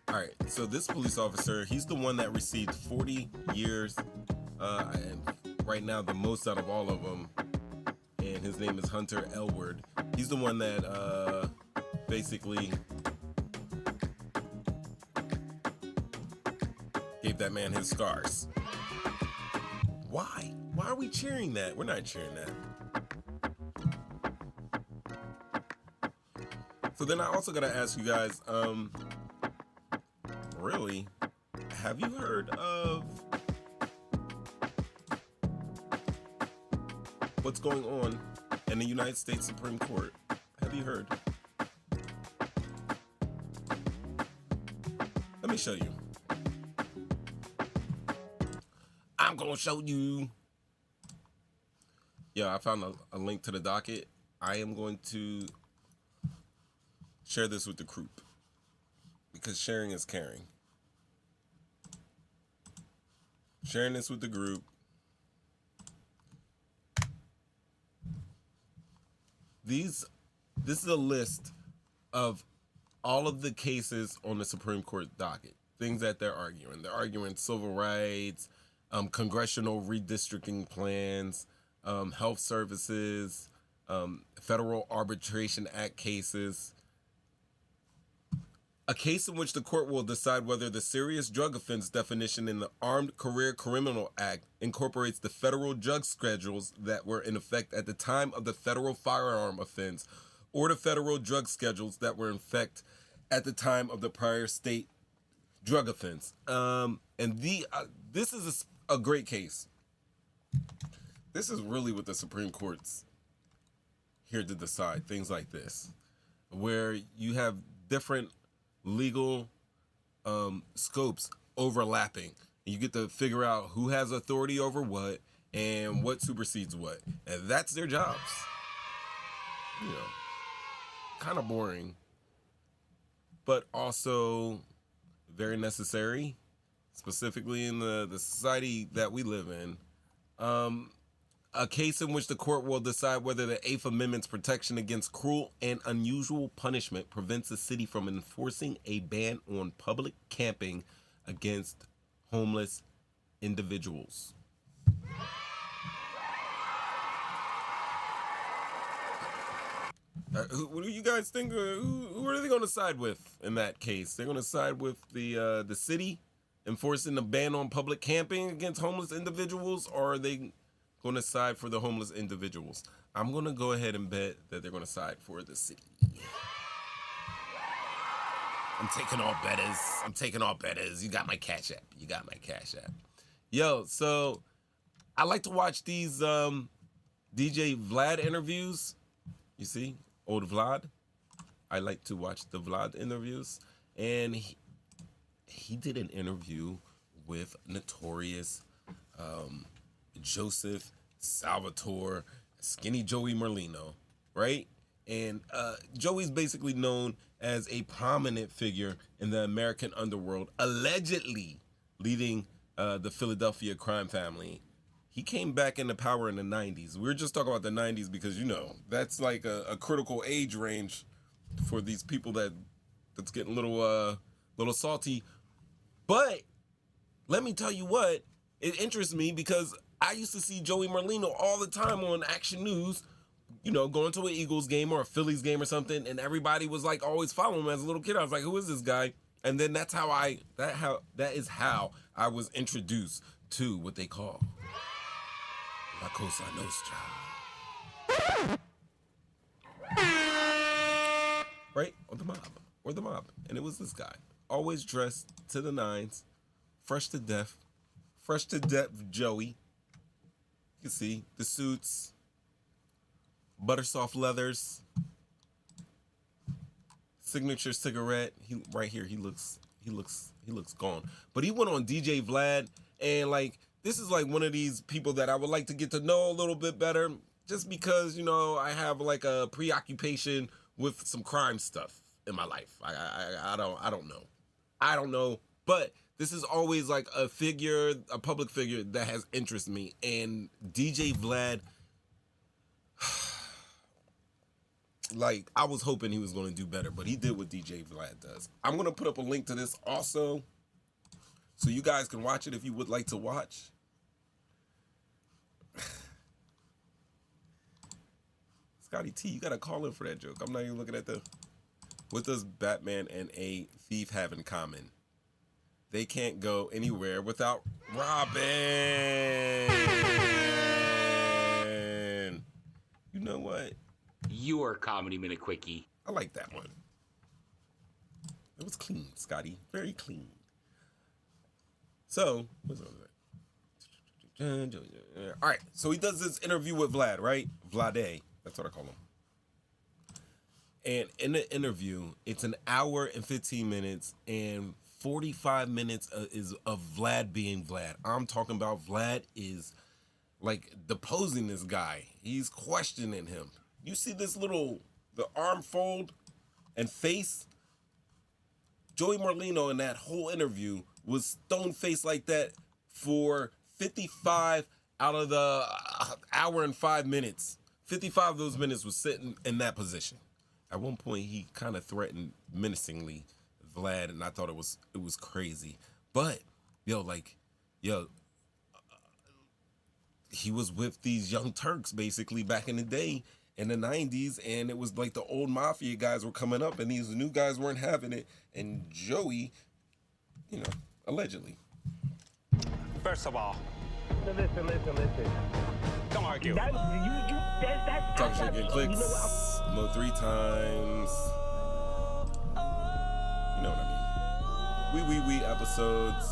All right, so this police officer, he's the one that received 40 years, and right now the most out of all of them, and his name is Hunter Elwood. He's the one that basically gave that man his scars. Why? Why are we cheering that? We're not cheering that. So then I also gotta ask you guys, really, have you heard of what's going on in the United States Supreme Court? Have you heard? Let me show you. I'm gonna show you. Yeah, I found a link to the docket. I am going to share this with the group because sharing is caring. Sharing this with the group. This is a list of all of the cases on the Supreme Court docket, things that they're arguing. They're arguing civil rights, congressional redistricting plans, health services, Federal Arbitration Act cases. A case in which the court will decide whether the serious drug offense definition in the Armed Career Criminal Act incorporates the federal drug schedules that were in effect at the time of the federal firearm offense or the federal drug schedules that were in effect at the time of the prior state drug offense. This is a great case. This is really what the Supreme Court's here to decide, things like this, where you have different legal scopes overlapping and you get to figure out who has authority over what and what supersedes what. And that's their jobs. You know, kind of boring, but also very necessary, specifically in the society that we live in. A case in which the court will decide whether the 8th Amendment's protection against cruel and unusual punishment prevents the city from enforcing a ban on public camping against homeless individuals. What do you guys think? Who are they going to side with in that case? They're going to side with the city enforcing a ban on public camping against homeless individuals, or are they going to side for the homeless individuals? I'm going to go ahead and bet that they're going to side for the city. I'm taking all betters. You got my Cash App. Yo, so I like to watch these DJ VLAD interviews. You see, old VLAD. I like to watch the VLAD interviews. And he did an interview with notorious Joseph Salvatore Skinny Joey Merlino, right? And Joey's basically known as a prominent figure in the American underworld, allegedly leading the Philadelphia crime family. He came back into power in the 90s. We were just talking about the 90s because, you know, that's like a critical age range for these people that's getting a little salty. But let me tell you what, it interests me because I used to see Joey Merlino all the time on Action News, you know, going to an Eagles game or a Phillies game or something, and everybody was like always following him as a little kid. I was like, who is this guy? And then that is how I was introduced to what they call La Cosa Nostra. Right? Or the mob. And it was this guy. Always dressed to the nines. Fresh to death Joey. You can see the suits. Butter soft leathers. Signature cigarette. Right here, he looks gone. But he went on DJ VLAD, and like, this is like one of these people that I would like to get to know a little bit better, just because, you know, I have like a preoccupation with some crime stuff in my life. I don't know, but this is always like a public figure that has interested me, and DJ VLAD, like, I was hoping he was going to do better, but he did what DJ VLAD does. I'm going to put up a link to this also, so you guys can watch it if you would like to watch. Scotty T, you got to call in for that joke. I'm not even looking at what does Batman and a thief have in common? They can't go anywhere without robbing. You know what? Your Comedy Minute Quickie. I like that one. It was clean, Scotty. Very clean. So, what's on that? All right, so he does this interview with Vlad, right? Vlade, that's what I call him. And in the interview, it's an hour and 15 minutes, and 45 minutes is of Vlad being Vlad. I'm talking about Vlad is like deposing this guy. He's questioning him. You see the arm fold and face? Joey Merlino in that whole interview was stone-faced like that for 55 out of the hour and 5 minutes. 55 of those minutes was sitting in that position. At one point, he kind of threatened menacingly Vlad, and I thought it was crazy. But, he was with these young Turks, basically, back in the day, in the 90s, and it was like the old mafia guys were coming up, and these new guys weren't having it, and Joey, allegedly. First of all, Listen. don't argue. That's Talk shit, get clicks. Mo 3 times. You know what I mean. We episodes.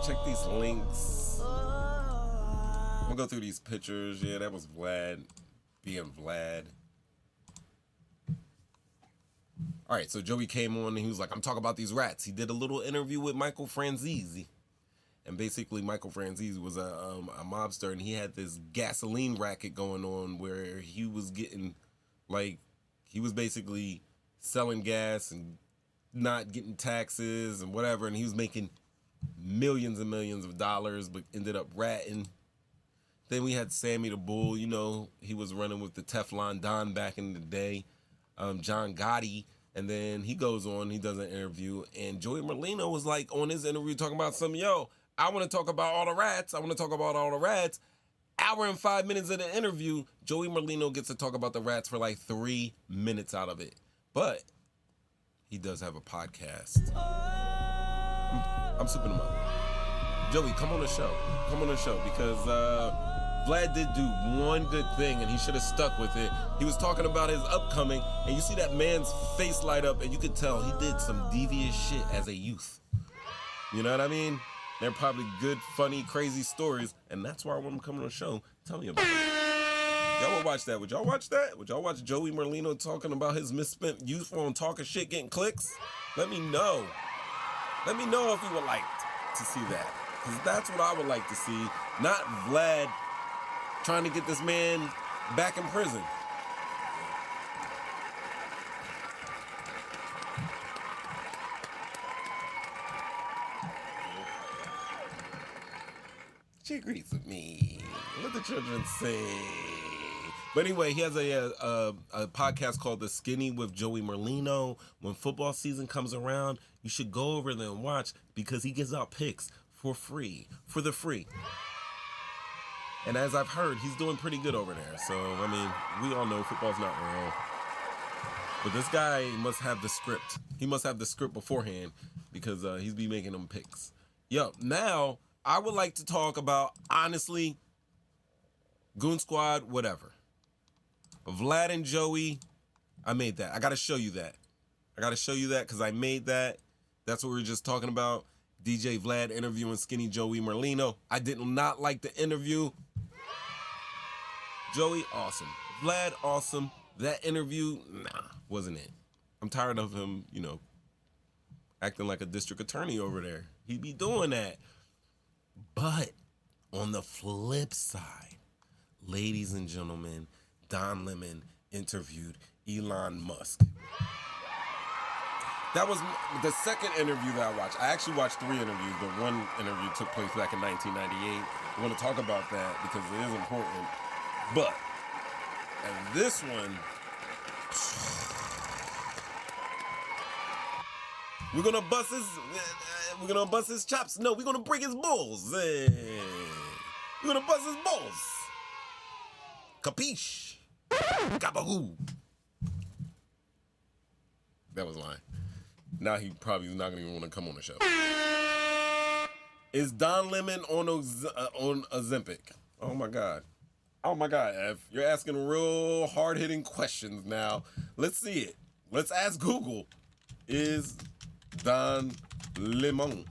Check these links. I'm gonna go through these pictures. Yeah, that was Vlad being Vlad. All right, so Joey came on and he was like, I'm talking about these rats. He did a little interview with Michael Franzese. And basically, Michael Franzese was a mobster, and he had this gasoline racket going on where he was getting, like, he was basically selling gas and not getting taxes and whatever, and he was making millions and millions of dollars, but ended up ratting. Then we had Sammy the Bull, you know, he was running with the Teflon Don back in the day, John Gotti, and then he goes on, he does an interview, and Joey Merlino was like on his interview talking about I want to talk about all the rats. Hour and 5 minutes of the interview, Joey Merlino gets to talk about the rats for like 3 minutes out of it. But he does have a podcast. I'm sipping him up. Joey, come on the show. Because Vlad did do one good thing, and he should have stuck with it. He was talking about his upcoming, and you see that man's face light up, and you could tell he did some devious shit as a youth. You know what I mean? They're probably good, funny, crazy stories, and that's why I want him to come on the show. Tell me about it. Y'all would watch that. Would y'all watch that? Would y'all watch Joey Merlino talking about his misspent youth on talking shit, getting clicks? Let me know. Let me know if you would like to see that, because that's what I would like to see, not Vlad trying to get this man back in prison. She agrees with me. Let the children sing. But anyway, he has a podcast called The Skinny with Joey Merlino. When football season comes around, you should go over there and watch, because he gives out picks for the free. And as I've heard, he's doing pretty good over there. So, I mean, we all know football's not real. But this guy must have the script. He must have the script beforehand, because he's be making them picks. Yo, now I would like to talk about, honestly, Goon Squad, whatever. Vlad and Joey, I made that. I got to show you that. Because I made that. That's what we were just talking about. DJ Vlad interviewing Skinny Joey Merlino. I did not like the interview. Joey, awesome. Vlad, awesome. That interview, wasn't it. I'm tired of him, acting like a district attorney over there. He be doing that. But on the flip side, ladies and gentlemen, Don Lemon interviewed Elon Musk. That was the second interview that I watched. I actually watched 3 interviews, but one interview took place back in 1998. I want to talk about that because it is important. But and this one, we're gonna bust his chops. No, we're gonna break his balls. We're gonna bust his balls. Capiche? Gabagoo. That was lying. Now he probably is not gonna even want to come on the show. Is Don Lemon on Ozempic? Oh my God, F. You're asking real hard-hitting questions now. Let's see it. Let's ask Google. Is Don Lemon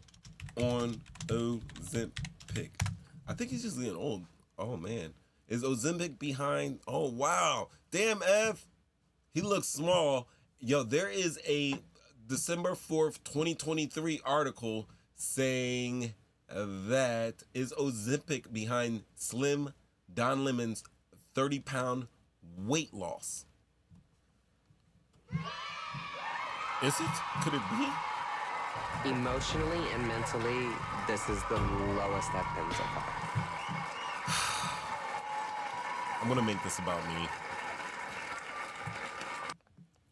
on Ozempic? I think he's just getting old. Oh man. Is Ozempic behind? Oh wow. Damn, F. He looks small. Yo, there is a December 4th, 2023 article saying that is Ozempic behind Slim Don Lemon's 30-pound weight loss. Is it? Could it be? Emotionally and mentally, this is the lowest I've been so far. I'm gonna make this about me.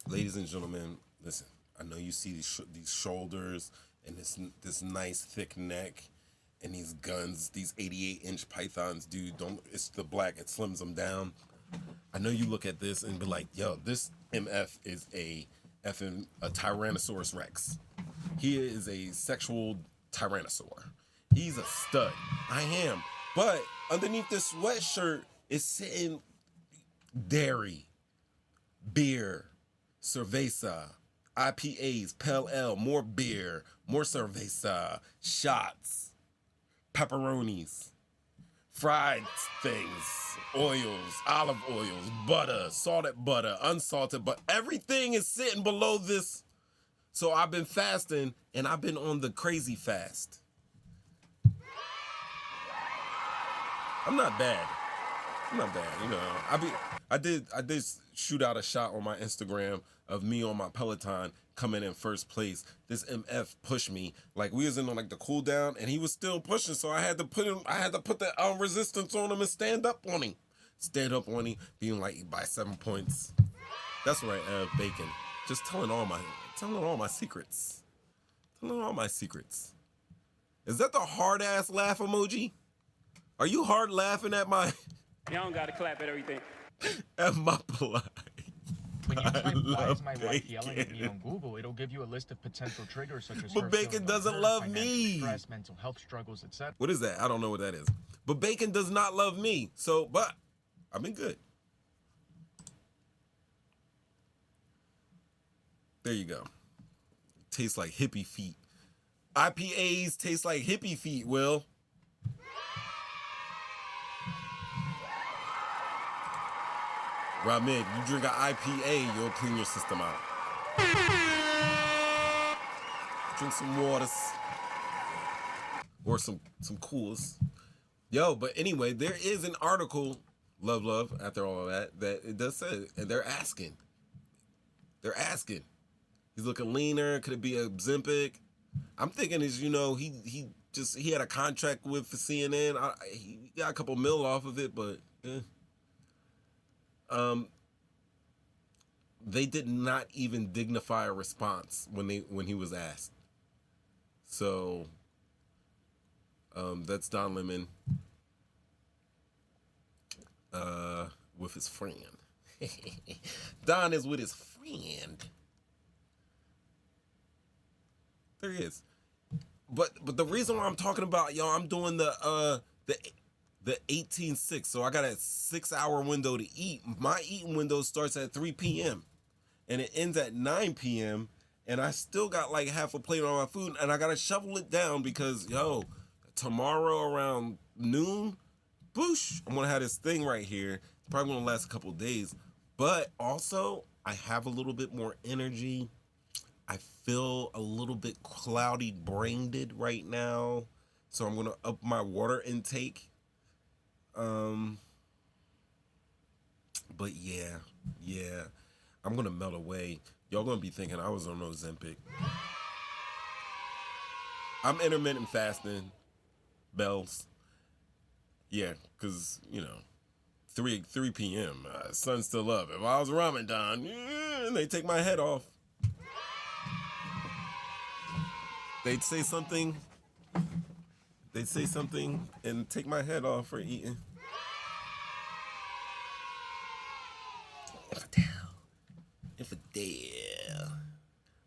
Ladies and gentlemen, listen. I know you see these shoulders and this nice thick neck and these guns, these 88-inch pythons, dude. It's the black. It slims them down. I know you look at this and be like, yo, this MF is a Tyrannosaurus Rex. He is a sexual tyrannosaur. He's a stud. I am. But underneath this sweatshirt is sitting dairy, beer, cerveza, IPAs, Pale Ale, more beer, more cerveza, shots, pepperonis, fried things, oils, olive oils, butter, salted butter, unsalted, but everything is sitting below this. So I've been fasting, and I've been on the crazy fast. I'm not bad. I'm not bad, you know. I did shoot out a shot on my Instagram of me on my Peloton coming in first place. This MF pushed me. Like, we was in on like the cool down, and he was still pushing, so I had to put the resistance on him and stand up on him. Stand up on him, being like by 7 points. That's right, Bacon. Just telling all my secrets. Telling all my secrets. Is that the hard ass laugh emoji? Are you hard laughing at my Y'all don't gotta clap at everything. at my play? When you type, why is my wife yelling at me on Google, it'll give you a list of potential triggers such as But Bacon doesn't love me. Stress, mental health struggles, etc. What is that? I don't know what that is. But Bacon does not love me. So, but I've been good. There you go. Tastes like hippie feet. IPAs taste like hippie feet, Will. Ramid, you drink an IPA, you'll clean your system out. Drink some waters. Or some coolers. Yo, but anyway, there is an article, love, after all of that it does say, and they're asking. They're asking. He's looking leaner. Could it be a Ozempic? I'm thinking is, you know, he had a contract with CNN. He got a couple mil off of it, but they did not even dignify a response when he was asked. So that's Don Lemon with his friend. Don is with his friend. There he is. But the reason why I'm talking about, y'all, I'm doing the 18-6, so I got a 6-hour window to eat. My eating window starts at 3 p.m. and it ends at 9 p.m. and I still got like half a plate on my food, and I gotta shovel it down because, yo, tomorrow around noon, boosh, I'm gonna have this thing right here. It's probably gonna last a couple of days, but also I have a little bit more energy. I feel a little bit cloudy brained right now, so I'm gonna up my water intake. But yeah, I'm gonna melt away. Y'all gonna be thinking I was on Ozempic. I'm intermittent fasting, bells. Yeah, cause you know, 3 p.m. Sun's still up. If I was Ramadan, they take my head off. They'd say something and take my head off for eating. Infidel.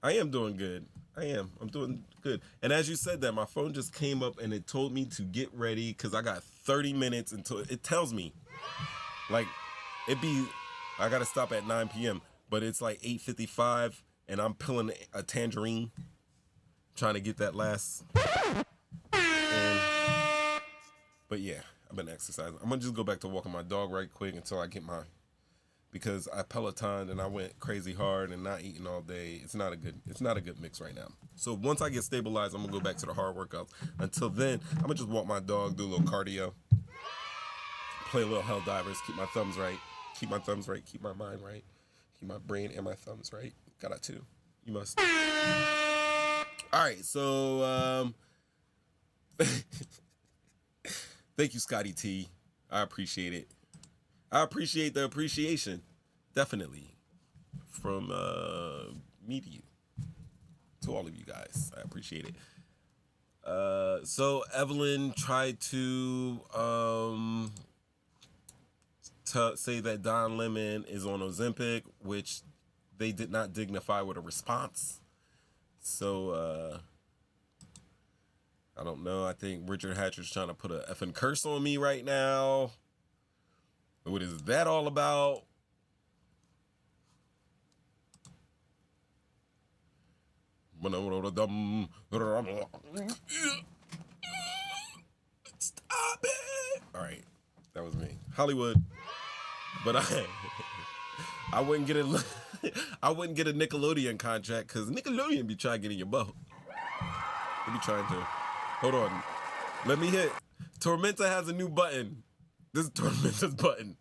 I am doing good. I'm doing good. And as you said that, my phone just came up and it told me to get ready because I got 30 minutes until it tells me. Like, I got to stop at 9 p.m. But it's like 8:55 and I'm peeling a tangerine. Trying to get that last. But yeah, I've been exercising. I'm gonna just go back to walking my dog right quick until I get because I Pelotoned and I went crazy hard and not eating all day. It's not a good mix right now. So once I get stabilized, I'm gonna go back to the hard workouts. Until then, I'm gonna just walk my dog, do a little cardio, play a little Helldivers, keep my thumbs right, keep my mind right, keep my brain and my thumbs right. Got to. You must. All right, so thank you, Scotty T. I appreciate it. I appreciate the appreciation, definitely, from me to you, to all of you guys. I appreciate it. So Evelyn tried to say that Don Lemon is on Ozempic, which they did not dignify with a response. So, I don't know. I think Richard Hatcher's trying to put a effing curse on me right now. What is that all about? Stop it. All right. Hollywood. But I wouldn't get a I wouldn't get a Nickelodeon contract because Nickelodeon be trying to get in your boat. They be trying to. Hold on. Let me hit. Tormenta has a new button. This is Tormenta's button.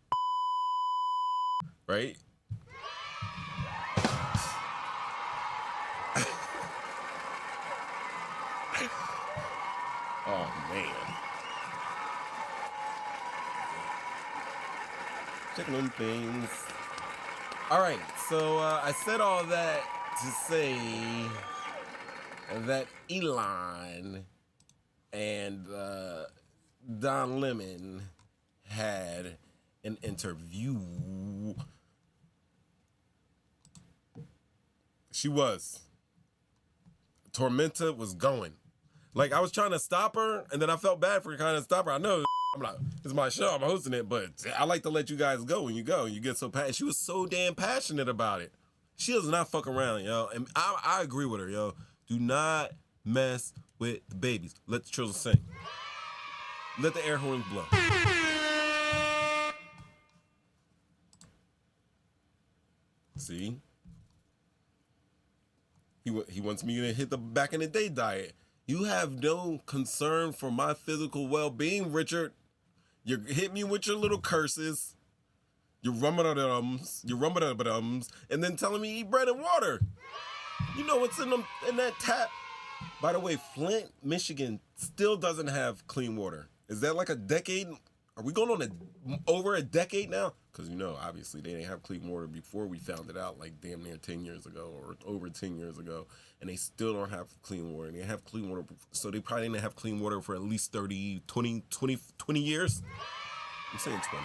Right? Oh, man. Checking on things. All right, so I said all that to say that Elon and Don Lemon had an interview. She was. Tormenta was going. Like, I was trying to stop her, and then I felt bad for trying to stop her. I know, I'm like, it's my show, I'm hosting it, but I like to let you guys go when you go, and you get so passionate. She was so damn passionate about it. She does not fuck around, yo. And I agree with her, yo. Do not mess with the babies. Let the children sing. Let the air horns blow. See? He wants me to hit the back in the day diet. You have no concern for my physical well-being, Richard. You hit me with your little curses, your rum-a-da-dums, and then telling me eat bread and water. You know what's in that tap? By the way, Flint, Michigan still doesn't have clean water. Is that like a decade? Are we going on over a decade now? Because, you know, obviously they didn't have clean water before we found it out, like damn near 10 years ago or over 10 years ago. And they still don't have clean water. And they have clean water. So they probably didn't have clean water for at least 20 years. I'm saying 20.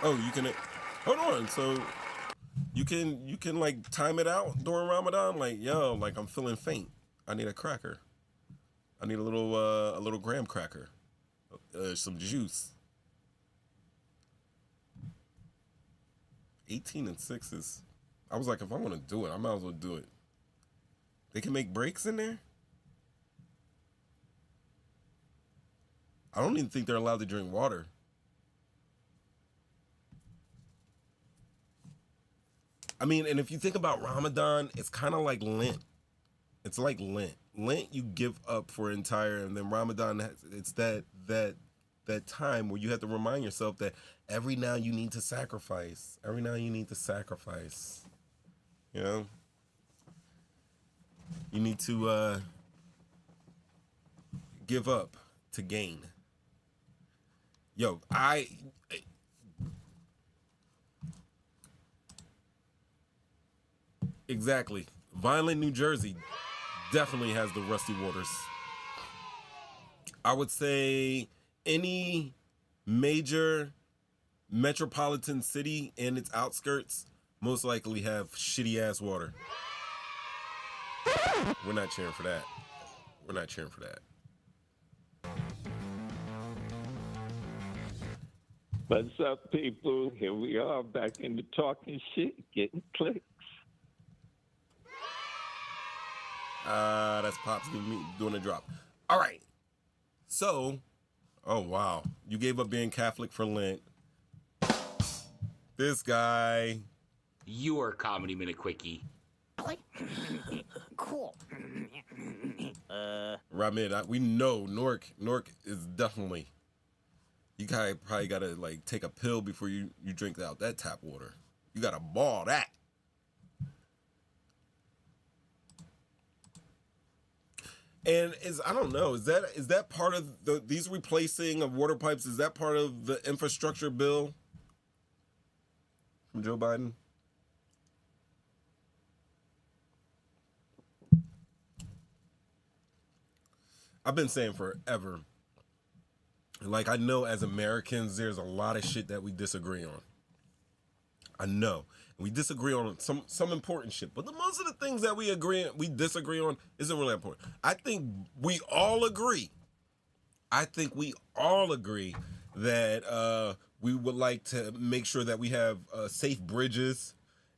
Oh, you can, hold on. So you can like time it out during Ramadan. Like, yo, like I'm feeling faint. I need a cracker. I need a little graham cracker, some juice. 18 and 6 is, I was like, if I want to do it, I might as well do it. They can make breaks in there? I don't even think they're allowed to drink water. I mean, and if you think about Ramadan, it's kind of like Lent. It's like Lent. Lent you give up for entire, and then Ramadan, it's that time where you have to remind yourself that every now you need to sacrifice. Every now you need to sacrifice. You know? You need to give up to gain. Yo, exactly. Violent New Jersey definitely has the rusty waters. I would say any major metropolitan city and its outskirts most likely have shitty ass water. We're not cheering for that. We're not cheering for that. What's up, people? Here we are back into talking shit, getting clicks. That's Pops doing a drop. All right. So, oh wow, you gave up being Catholic for Lent. This guy. Your Comedy Minute Quickie. Cool. Ramid, we know Nork is definitely. You probably gotta like take a pill before you drink out that tap water. You gotta ball that. And I don't know, is that part of these replacing of water pipes? Is that part of the infrastructure bill from Joe Biden? I've been saying forever. Like, I know as Americans, there's a lot of shit that we disagree on. I know. We disagree on some important shit. But most of the things that we disagree on isn't really important. I think we all agree. That we would like to make sure that we have safe bridges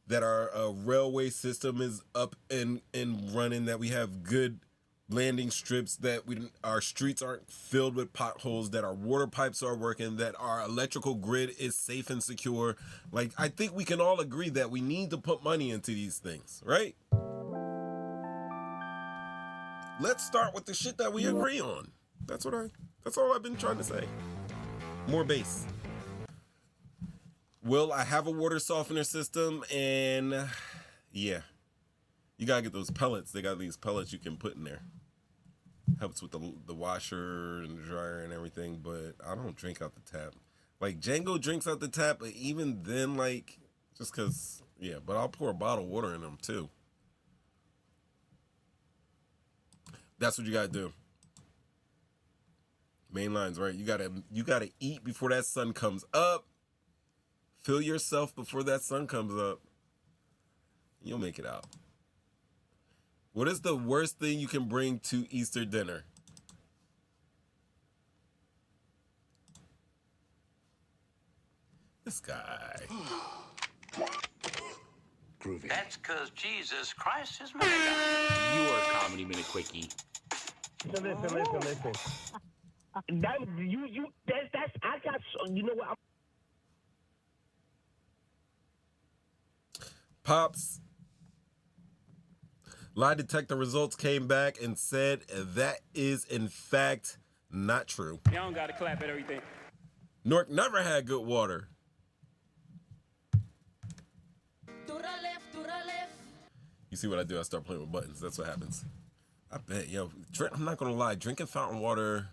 that our railway system is up and running, that we have good landing strips, that our streets aren't filled with potholes, that our water pipes are working, that our electrical grid is safe and secure. Like, I think we can all agree that we need to put money into these things, right? Let's start with the shit that we agree on. That's all I've been trying to say. More bass. Will I have a water softener system? And yeah, you gotta get those pellets. They got these pellets you can put in there. Helps with the washer and the dryer and everything, but I don't drink out the tap. Like, Django drinks out the tap, but even then, like, just because, yeah, but I'll pour a bottle of water in them too. That's what you gotta do. Main lines, right? You gotta eat before that sun comes up. Fill yourself before that sun comes up. You'll make it out. What is the worst thing you can bring to Easter dinner? This guy. Groovy. That's because Jesus Christ is my God. You are Comedy Minute Quickie. So listen. I got, you know what? Pops. Lie detector results came back and said that is in fact not true. Y'all don't gotta clap at everything. Newark never had good water. You see what I do? I start playing with buttons. That's what happens. I bet, yo, I'm not gonna lie, drinking fountain water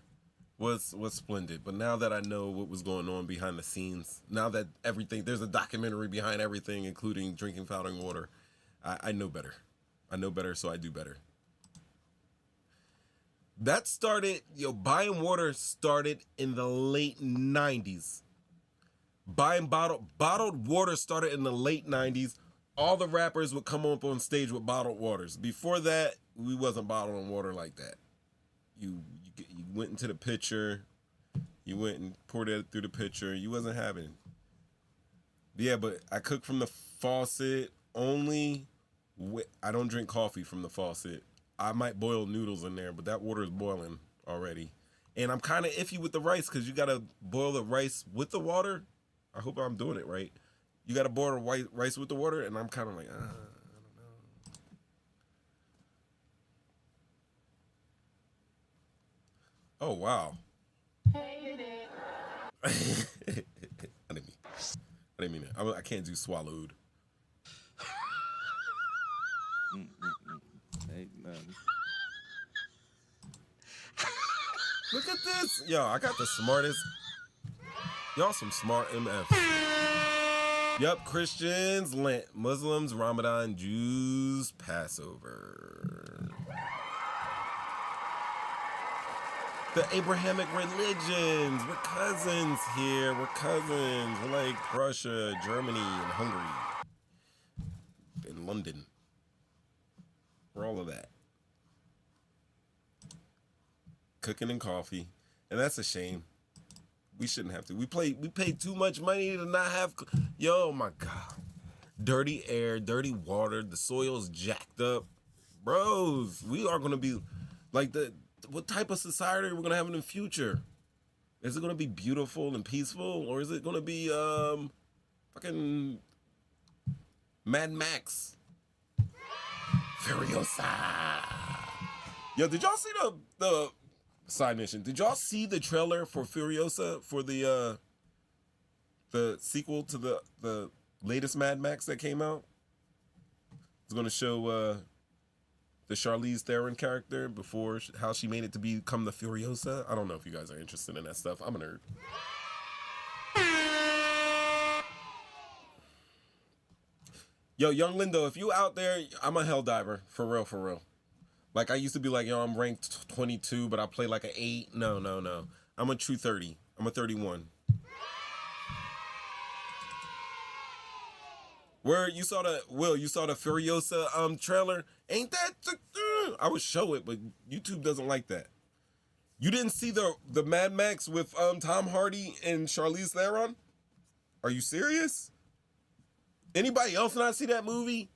was splendid. But now that I know what was going on behind the scenes, now that there's a documentary behind everything, including drinking fountain water, I know better. I know better, so I do better. That started, buying water started in the late 90s. Buying bottled water started in the late 90s. All the rappers would come up on stage with bottled waters. Before that, we wasn't bottling water like that. You went into the pitcher, you went and poured it through the pitcher. You wasn't having it. Yeah, but I cook from the faucet only. I don't drink coffee from the faucet. I might boil noodles in there, but that water is boiling already. And I'm kind of iffy with the rice because you got to boil the rice with the water. I hope I'm doing it right. You got to boil the rice with the water, and I'm kind of like, I don't know. Oh, wow. I didn't mean it. I can't do swallowed. Look at this. Yo, I got the smartest. Y'all some smart MFs. Yup, Christians, Lent, Muslims, Ramadan, Jews, Passover. The Abrahamic religions. We're cousins here. We're cousins. We're like Prussia, Germany, and Hungary. And London. We're all of that. Cooking and coffee. And that's a shame. We shouldn't have to. We paid too much money to not have. Yo, my God. Dirty air, dirty water. The soil's jacked up. Bros, we are going to be like what type of society are we going to have in the future? Is it going to be beautiful and peaceful? Or is it going to be fucking Mad Max? Furiosa. Yo, did y'all see the side mission? Did y'all see the trailer for Furiosa, for the sequel to the latest Mad Max that came out? It's going to show the Charlize Theron character before how she made it to become the Furiosa. I don't know if you guys are interested in that stuff. I'm a nerd. Yo, Young Lindo, if you out there, I'm a hell diver. For real, for real. Like, I used to be like, yo, I'm ranked 22, but I play like an 8. No. I'm a true 30. I'm a 31. Where you saw the Furiosa trailer? Ain't that I would show it, but YouTube doesn't like that. You didn't see the Mad Max with Tom Hardy and Charlize Theron? Are you serious? Anybody else not see that movie?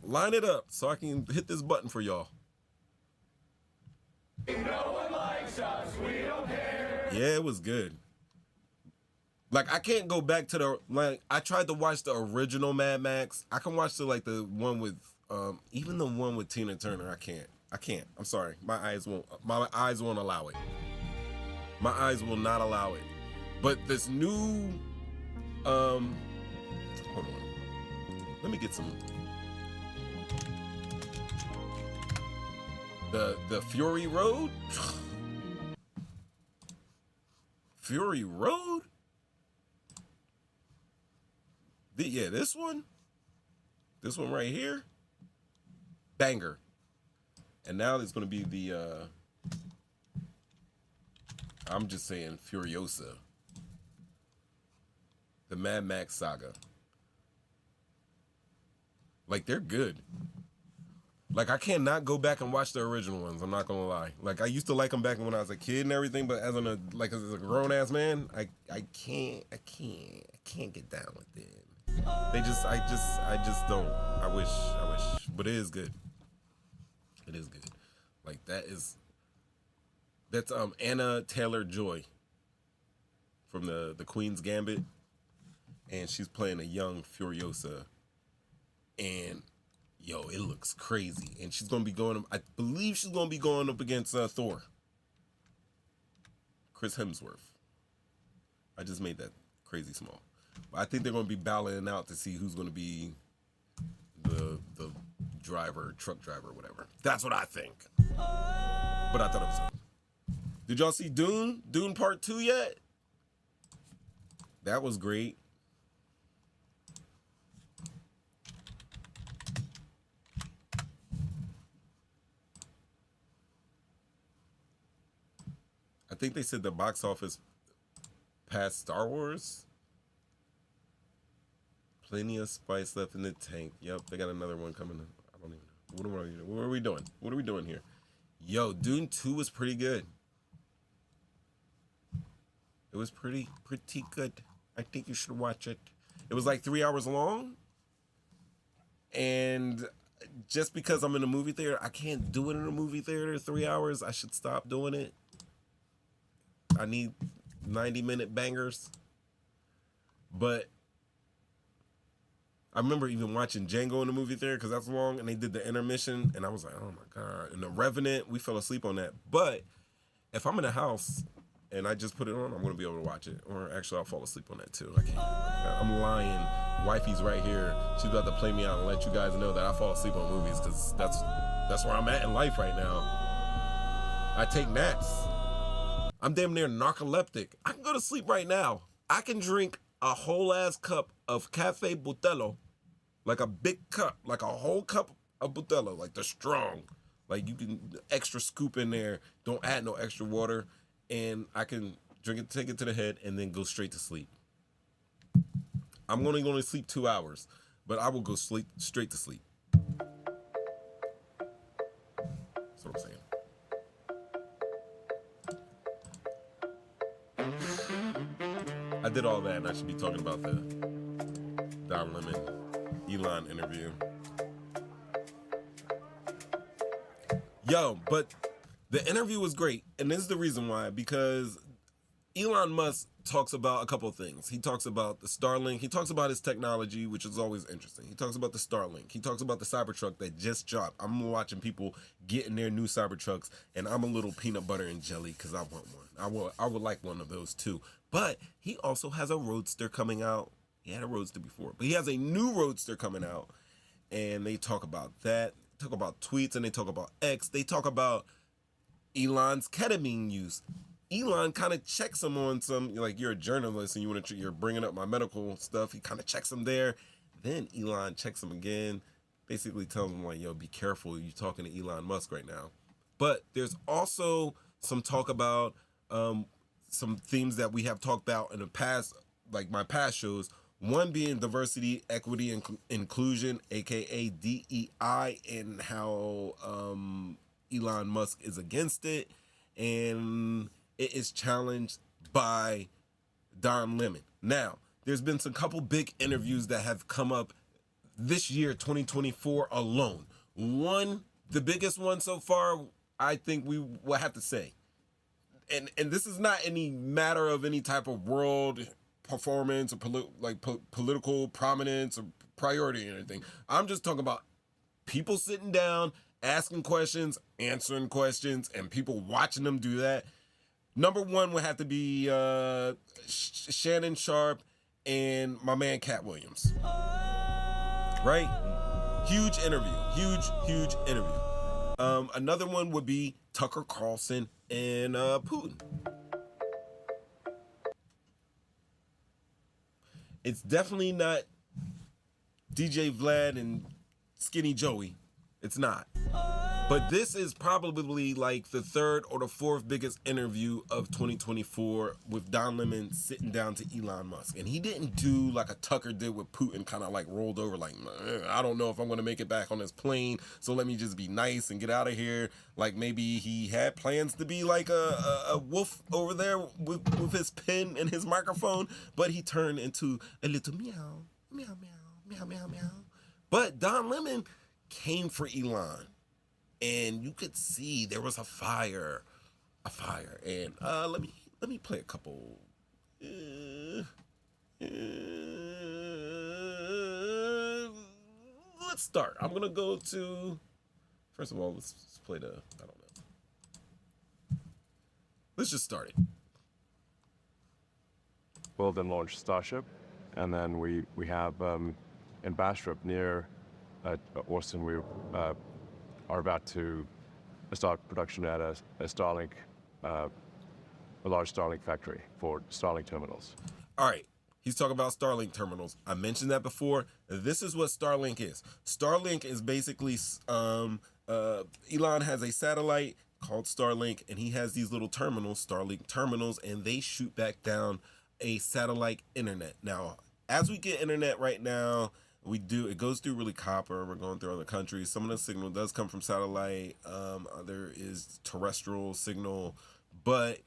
Line it up so I can hit this button for y'all. No one likes us, we don't care. Yeah, it was good. Like, I can't go back to the, like, I tried to watch the original Mad Max. I can watch the one with, even the one with Tina Turner. I can't. I'm sorry. My eyes won't allow it. My eyes will not allow it. But this new, hold on. Let me get some. The Fury Road? Fury Road? Yeah, this one right here, banger. And now there's going to be the, I'm just saying, Furiosa, the Mad Max saga. Like, they're good. Like, I cannot go back and watch the original ones. I'm not gonna lie. Like, I used to like them back when I was a kid and everything, but as a grown ass man, I can't get down with them. I just don't. I wish. But it is good. It is good. Like, that's Anna Taylor-Joy from the Queen's Gambit, and she's playing a young Furiosa, and yo, it looks crazy. And she's gonna be I believe she's gonna be going up against Thor, Chris Hemsworth. I just made that crazy small. But I think they're gonna be battling out to see who's gonna be the driver, truck driver, whatever. That's what I think. But I thought it was good. Did y'all see Dune? Dune Part 2 yet? That was great. I think they said the box office passed Star Wars. Plenty of spice left in the tank. Yep, they got another one coming. I don't even know. What are we doing? What are we doing here? Yo, Dune 2 was pretty good. It was pretty good. I think you should watch it. It was like 3 hours long. And just because I'm in a movie theater, I can't do it in a movie theater 3 hours. I should stop doing it. I need 90-minute bangers. But I remember even watching Django in the movie theater because that's long, and they did the intermission, and I was like, oh my God. And The Revenant, we fell asleep on that. But if I'm in a house and I just put it on, I'm going to be able to watch it. Or actually, I'll fall asleep on that too. I can't. I'm lying. Wifey's right here. She's about to play me out and let you guys know that I fall asleep on movies because that's where I'm at in life right now. I take naps. I'm damn near narcoleptic. I can go to sleep right now. I can drink a whole ass cup of Cafe Butelo, like a big cup, like a whole cup of Butelo, like the strong. Like you can extra scoop in there, don't add no extra water, and I can drink it, take it to the head, and then go straight to sleep. I'm only going to sleep 2 hours, but I will go straight to sleep. That's what I'm saying. I did all that, and I should be talking about the Don Lemon Elon interview. Yo, but the interview was great, and this is the reason why, because Elon Musk talks about a couple of things. He talks about the Starlink. He talks about his technology, which is always interesting. He talks about the Starlink. He talks about the Cybertruck that just dropped. I'm watching people get in their new Cybertrucks, and I'm a little peanut butter and jelly because I want one. I would like one of those too. But he also has a Roadster coming out. He had a Roadster before, but he has a new Roadster coming out, and they talk about that. They talk about tweets, and they talk about X. They talk about Elon's ketamine use. Elon kind of checks him on some, like, you're a journalist and you're bringing up my medical stuff. He kind of checks him there. Then Elon checks him again, basically tells him, like, yo, be careful. You're talking to Elon Musk right now. But there's also some talk about some themes that we have talked about in the past, like my past shows. One being diversity, equity, and inclusion, aka DEI, and how Elon Musk is against it. And it is challenged by Don Lemon. Now, there's been some couple big interviews that have come up this year, 2024 alone. One, the biggest one so far, I think we will have to say, and this is not any matter of any type of world performance or political prominence or priority or anything. I'm just talking about people sitting down, asking questions, answering questions, and people watching them do that. Number one would have to be Shannon Sharp and my man Cat Williams. Right? Huge interview. Huge interview. Another one would be Tucker Carlson and Putin. It's definitely not DJ Vlad and Skinny Joey. It's not. But this is probably like the third or the fourth biggest interview of 2024 with Don Lemon sitting down to Elon Musk. And he didn't do like a Tucker did with Putin, kind of like rolled over like, I don't know if I'm going to make it back on this plane, so let me just be nice and get out of here. Like maybe he had plans to be like a wolf over there with his pen and his microphone, but he turned into a little meow, meow, meow, meow, meow, meow. But Don Lemon came for Elon. And you could see there was a fire, and let me play a couple. Let's start. I'm gonna go to. First of all, let's play the. I don't know. Let's just start it. We'll then launch Starship, and then we have in Bastrop near Austin we. Are about to start production at a Starlink, a large Starlink factory for Starlink terminals. All right, he's talking about Starlink terminals. I mentioned that before. This is what Starlink is. Starlink is basically, Elon has a satellite called Starlink, and he has these little terminals, Starlink terminals, and they shoot back down a satellite internet. Now, as we get internet right now, it goes through really copper. We're going through other countries. Some of the signal does come from satellite. There is terrestrial signal. But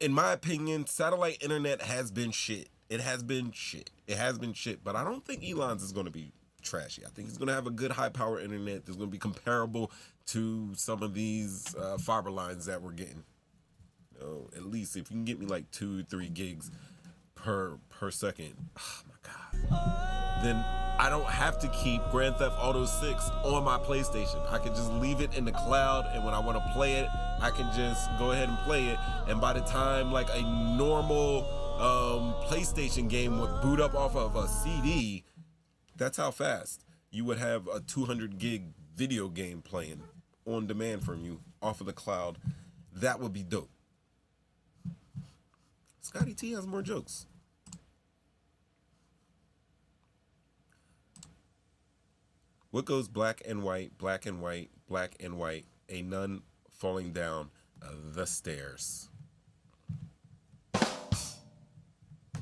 in my opinion, satellite internet has been shit. It has been shit. But I don't think Elon's is going to be trashy. I think he's going to have a good high power internet that's going to be comparable to some of these fiber lines that we're getting. At least if you can get me like 2-3 gigs per second. Oh my God. Then I don't have to keep Grand Theft Auto 6 on my PlayStation. I can just leave it in the cloud, and when I want to play it, I can just go ahead and play it. And by the time like a normal PlayStation game would boot up off of a CD, that's how fast you would have a 200 gig video game playing on demand from you off of the cloud. That would be dope. Scotty T has more jokes. What goes black and white, black and white, black and white, a nun falling down the stairs?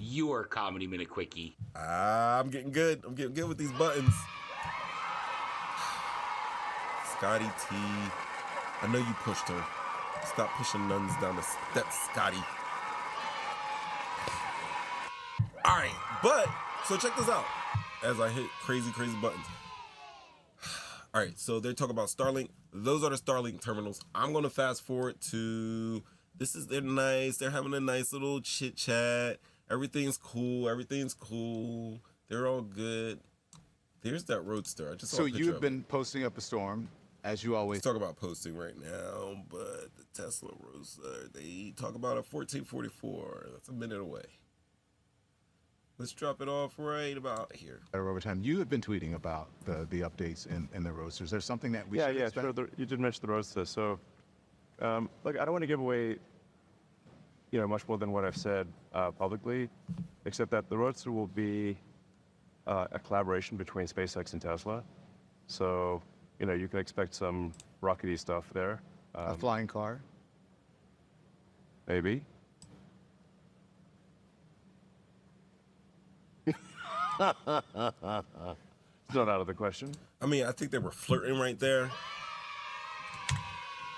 Your Comedy Minute Quickie. I'm getting good. I'm getting good with these buttons. Scotty T. I know you pushed her. Stop pushing nuns down the steps, Scotty. All right, but, so check this out. As I hit crazy buttons. All right, so they're talking about Starlink. Those are the Starlink terminals. I'm going to fast forward to, they're nice. They're having a nice little chit chat. Everything's cool. They're all good. There's that Roadster. I just saw a picture you've been posting up a storm, as you always. Let's talk about posting right now, but the Tesla Roadster, they talk about a 1444. That's a minute away. Let's drop it off right about here. Over time, you have been tweeting about the updates in the roasters. There's something that we should expect? Sure. You did mention the roaster. So, look, I don't want to give away, much more than what I've said publicly, except that the roadster will be a collaboration between SpaceX and Tesla. So, you can expect some rockety stuff there. A flying car? Maybe. It's not out of the question. I mean, I think they were flirting right there.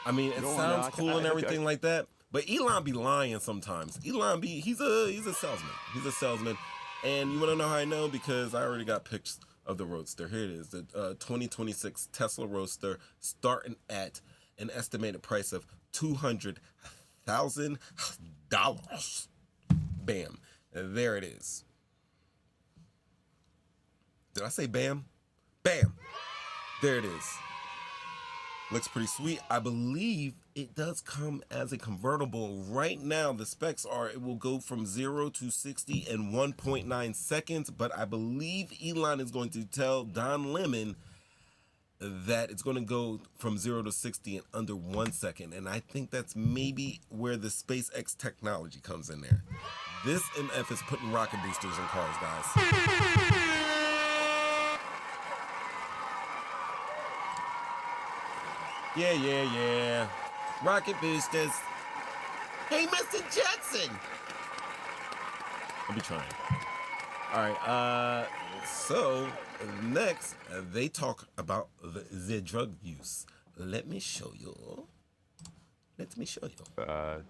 I mean, it sounds cool and everything like that, but Elon be lying sometimes. He's a salesman. And you want to know how I know? Because I already got pictures of the Roadster. Here it is, the 2026 Tesla Roadster, starting at an estimated price of $200,000. Bam. There it is. Did I say bam? Bam. There it is. Looks pretty sweet. I believe it does come as a convertible. Right now, the specs are it will go from 0 to 60 in 1.9 seconds, but I believe Elon is going to tell Don Lemon that it's going to go from 0 to 60 in under 1 second. And I think that's maybe where the SpaceX technology comes in there. This MF is putting rocket boosters in cars, guys. Yeah. Rocket boosters. Hey, Mr. Jackson. I'll be trying. All right. So next, they talk about the drug use. Let me show you.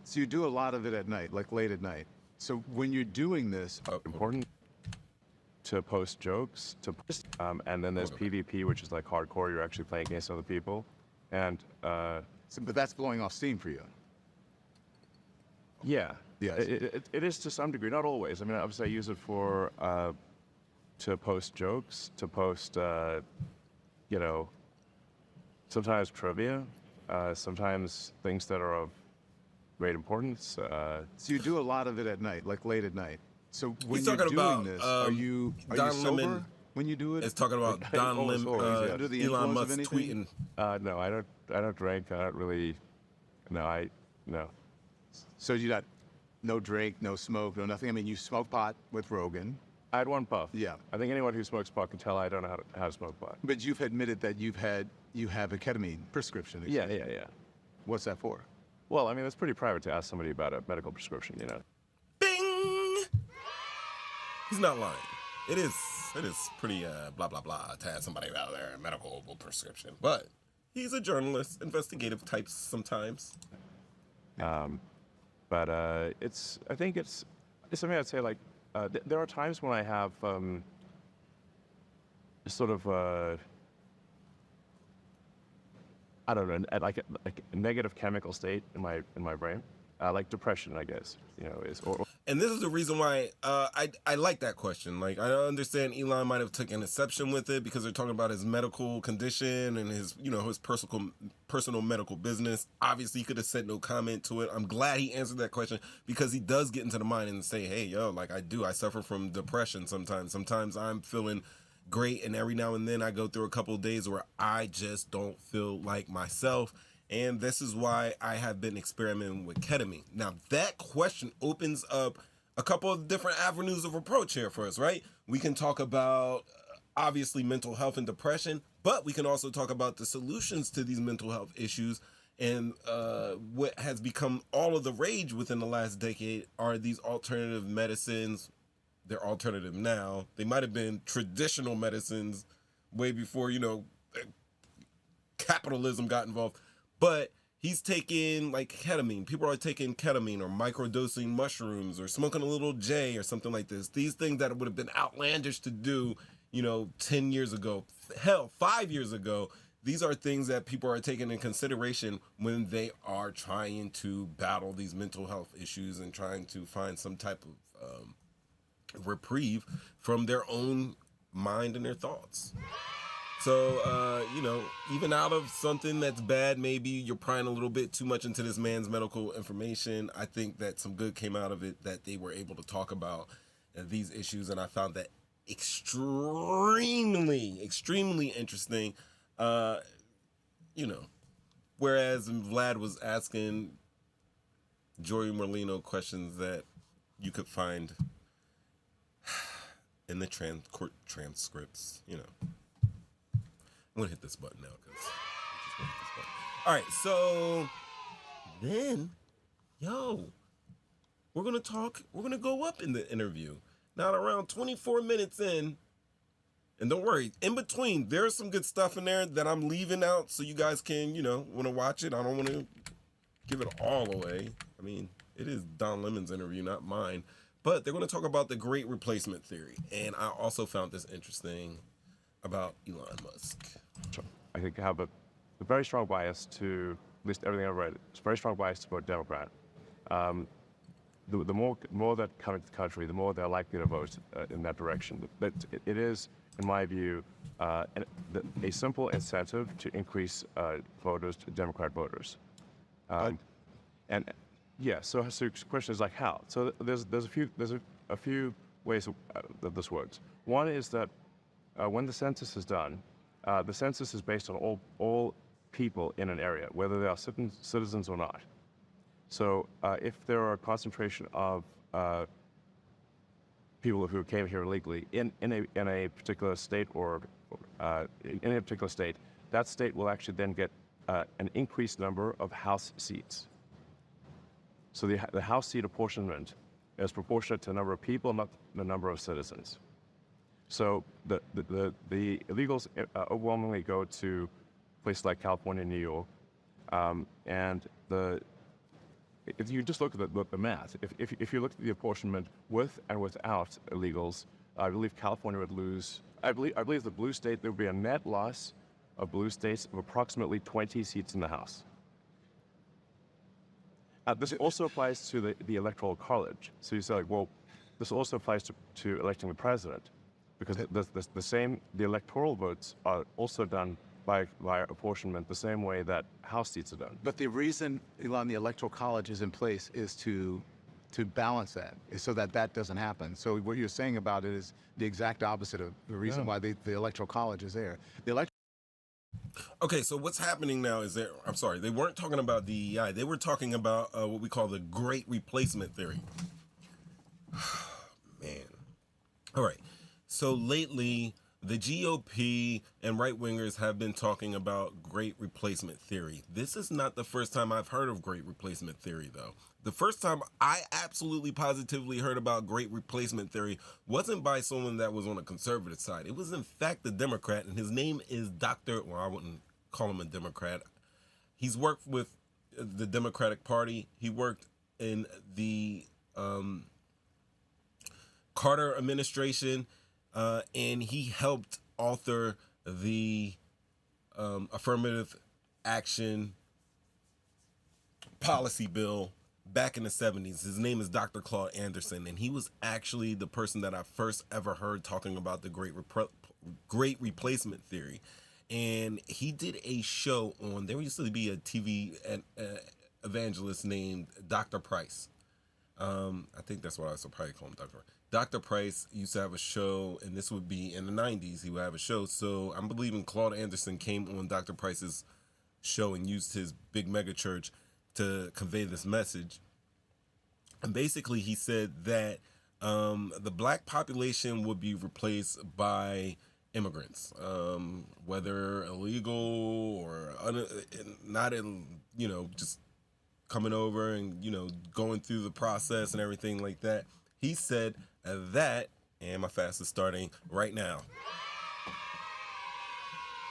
So you do a lot of it at night, like late at night. So when you're doing this, important to post jokes, and then there's PvP, which is like hardcore. You're actually playing against other people. And but that's blowing off steam for you. Yeah, yes. It is to some degree, not always. I mean, obviously I use it for to post jokes, to post sometimes trivia, sometimes things that are of great importance. So you do a lot of it at night, like late at night. So when He's you're talking doing about, this, are you sober when you do it? It's talking about Don Lemon, Elon Musk tweeting. No, I don't drink. I don't really. No. So you got no drink, no smoke, no nothing. I mean, you smoke pot with Rogan. I had one puff. Yeah. I think anyone who smokes pot can tell I don't know how to smoke pot. But you've admitted that you have a ketamine prescription. Yeah. What's that for? Well, I mean, it's pretty private to ask somebody about a medical prescription, Bing! He's not lying. It is pretty blah, blah, blah to ask somebody about their medical prescription. But he's a journalist, investigative type sometimes. But I think it's something I'd say, like, there are times when I have sort of I don't know, like a negative chemical state in my brain, like depression, I guess, And this is the reason why I like that question. Like, I understand Elon might have taken exception with it because they're talking about his medical condition and his his personal medical business. Obviously, he could have said no comment to it. I'm glad he answered that question because he does get into the mind and say, hey, like I suffer from depression sometimes. Sometimes I'm feeling great, and every now and then I go through a couple of days where I just don't feel like myself. And this is why I have been experimenting with ketamine. Now, that question opens up a couple of different avenues of approach here for us, right? We can talk about, obviously, mental health and depression, but we can also talk about the solutions to these mental health issues. And what has become all of the rage within the last decade are these alternative medicines. They're alternative now. They might have been traditional medicines way before, capitalism got involved. But he's taking like ketamine. People are taking ketamine or microdosing mushrooms or smoking a little J or something like this. These things that would have been outlandish to do, 10 years ago, hell, 5 years ago. These are things that people are taking in consideration when they are trying to battle these mental health issues and trying to find some type of reprieve from their own mind and their thoughts. So, even out of something that's bad, maybe you're prying a little bit too much into this man's medical information. I think that some good came out of it, that they were able to talk about these issues, and I found that extremely, extremely interesting. Whereas Vlad was asking Joey Merlino questions that you could find in the court transcripts, I'm gonna hit this button now because I'm just gonna hit this button. All right, so then, we're gonna go up in the interview. Now, around 24 minutes in, and don't worry, in between, there's some good stuff in there that I'm leaving out so you guys can, want to watch it. I don't want to give it all away. I mean, it is Don Lemon's interview, not mine. But they're going to talk about the great replacement theory. And I also found this interesting about Elon Musk. I think I have a very strong bias to, at least everything I've read, it's a very strong bias to vote Democrat. The more that come into the country, the more they're likely to vote in that direction. But it is, in my view, a simple incentive to increase voters, Democrat voters. And yeah, so the question is like how? So there's a few ways that this works. One is that when the census is done, the census is based on all people in an area, whether they are citizens or not. So if there are a concentration of people who came here illegally in a particular state or in a particular state, that state will actually then get an increased number of House seats. So the House seat apportionment is proportionate to the number of people, not the number of citizens. So the illegals overwhelmingly go to places like California and New York, and if you just look at the math, if you look at the apportionment with and without illegals, I believe California would lose. I believe the blue state, there would be a net loss of blue states of approximately 20 seats in the House. This also applies to the Electoral College. So you say, like, well, this also applies to electing the president, because the electoral votes are also done by apportionment the same way that House seats are done. But the reason, Elon, the Electoral College is in place is to balance that, is so that doesn't happen. So what you're saying about it is the exact opposite of the reason why the Electoral College is there. Okay, so what's happening now is they weren't talking about DEI. They were talking about what we call the Great Replacement Theory. Man. All right. So lately, the GOP and right-wingers have been talking about Great Replacement Theory. This is not the first time I've heard of Great Replacement Theory, though. The first time I absolutely positively heard about Great Replacement Theory wasn't by someone that was on the conservative side. It was, in fact, a Democrat, and his name is I wouldn't call him a Democrat. He's worked with the Democratic Party. He worked in the Carter administration, and he helped author the affirmative action policy bill back in the 70s. His name is Dr. Claude Anderson, and he was actually the person that I first ever heard talking about the Great Replacement Theory. And he did a show on, there used to be a TV evangelist named Dr. Price. I think that's what I would probably call him, Dr. Price. Dr. Price used to have a show, and this would be in the 90s. He would have a show. So I'm believing Claude Anderson came on Dr. Price's show and used his big mega church to convey this message. And basically he said that the black population would be replaced by immigrants, whether illegal or not, just coming over and, going through the process and everything like that. He said that, and my fast is starting right now.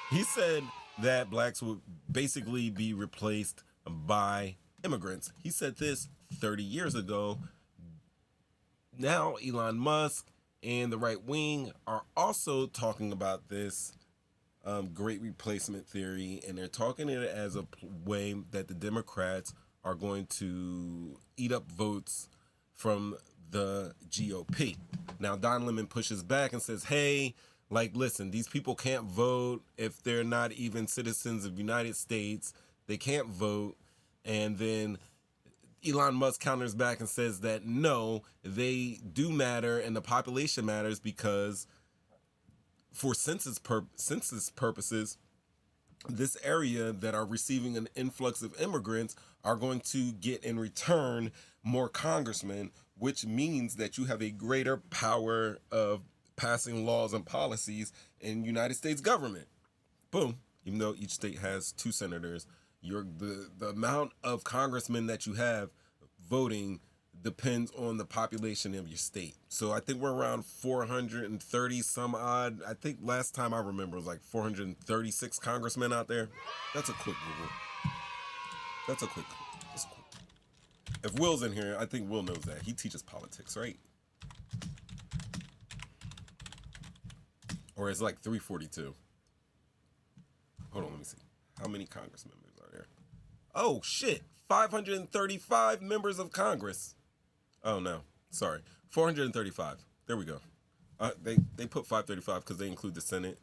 He said that blacks would basically be replaced by immigrants. He said this 30 years ago. Now Elon Musk and the right wing are also talking about this Great Replacement Theory, and they're talking it as a way that the Democrats are going to eat up votes from the GOP. Now Don Lemon pushes back and says, hey, listen, these people can't vote if they're not even citizens of the United States. They can't vote. And then Elon Musk counters back and says that no, they do matter and the population matters, because for census purposes, this area that are receiving an influx of immigrants are going to get in return more congressmen, which means that you have a greater power of passing laws and policies in United States government. Boom. Even though each state has 2 senators, the amount of congressmen that you have voting depends on the population of your state. So I think we're around 430 some odd. I think last time I remember it was like 436 congressmen out there. That's a quick Google. That's a quick. If Will's in here, I think Will knows that. He teaches politics, right? Or it's like 342. Hold on, let me see. How many Congress members are there? Oh, shit. 535 members of Congress. Oh, no. Sorry. 435. There we go. They put 535 because they include the Senate.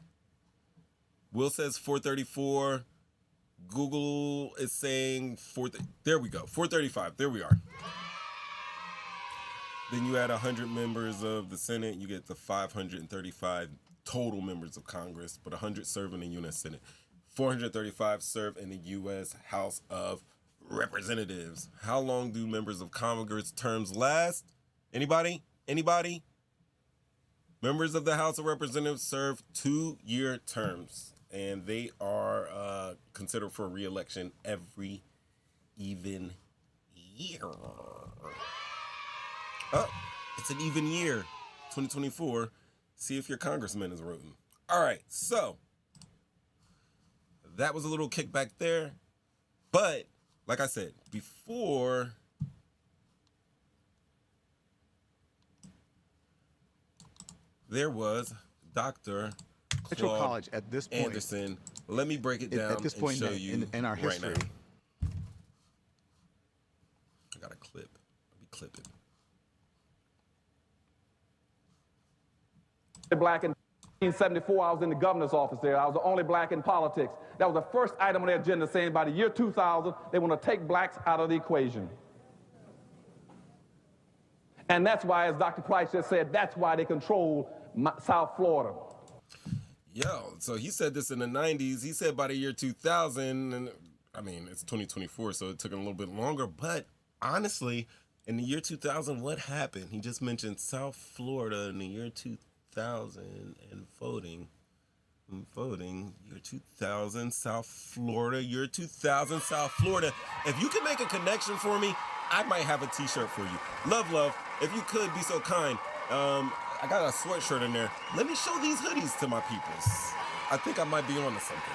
Will says 434. Google is saying there we go. 435. There we are. Then you add 100 members of the Senate, you get the 535 total members of Congress, but 100 serve in the U.S. Senate. 435 serve in the U.S. House of Representatives. How long do members of Congress terms last? Anybody? Anybody? Members of the House of Representatives serve 2-year terms, and they are considered for re-election every even year. Oh, it's an even year, 2024. See if your congressman is rooting. All right, so that was a little kickback there. But, like I said, before there was Dr. Electoral College at this point. Anderson. Let me break it down at this point and show you in our history. Right now. I got a clip. Let me clip it. Black in 1974, I was in the governor's office there. I was the only black in politics. That was the first item on their agenda, saying by the year 2000, they want to take blacks out of the equation. And that's why, as Dr. Price just said, that's why they control South Florida. Yo, so he said this in the 90s. He said by the year 2000, and I mean, it's 2024, so it took him a little bit longer. But honestly, in the year 2000, what happened? He just mentioned South Florida in the year 2000 and voting, year 2000, South Florida, year 2000, South Florida. If you can make a connection for me, I might have a t-shirt for you. Love, if you could be so kind. I got a sweatshirt in there. Let me show these hoodies to my peoples. I think I might be on to something.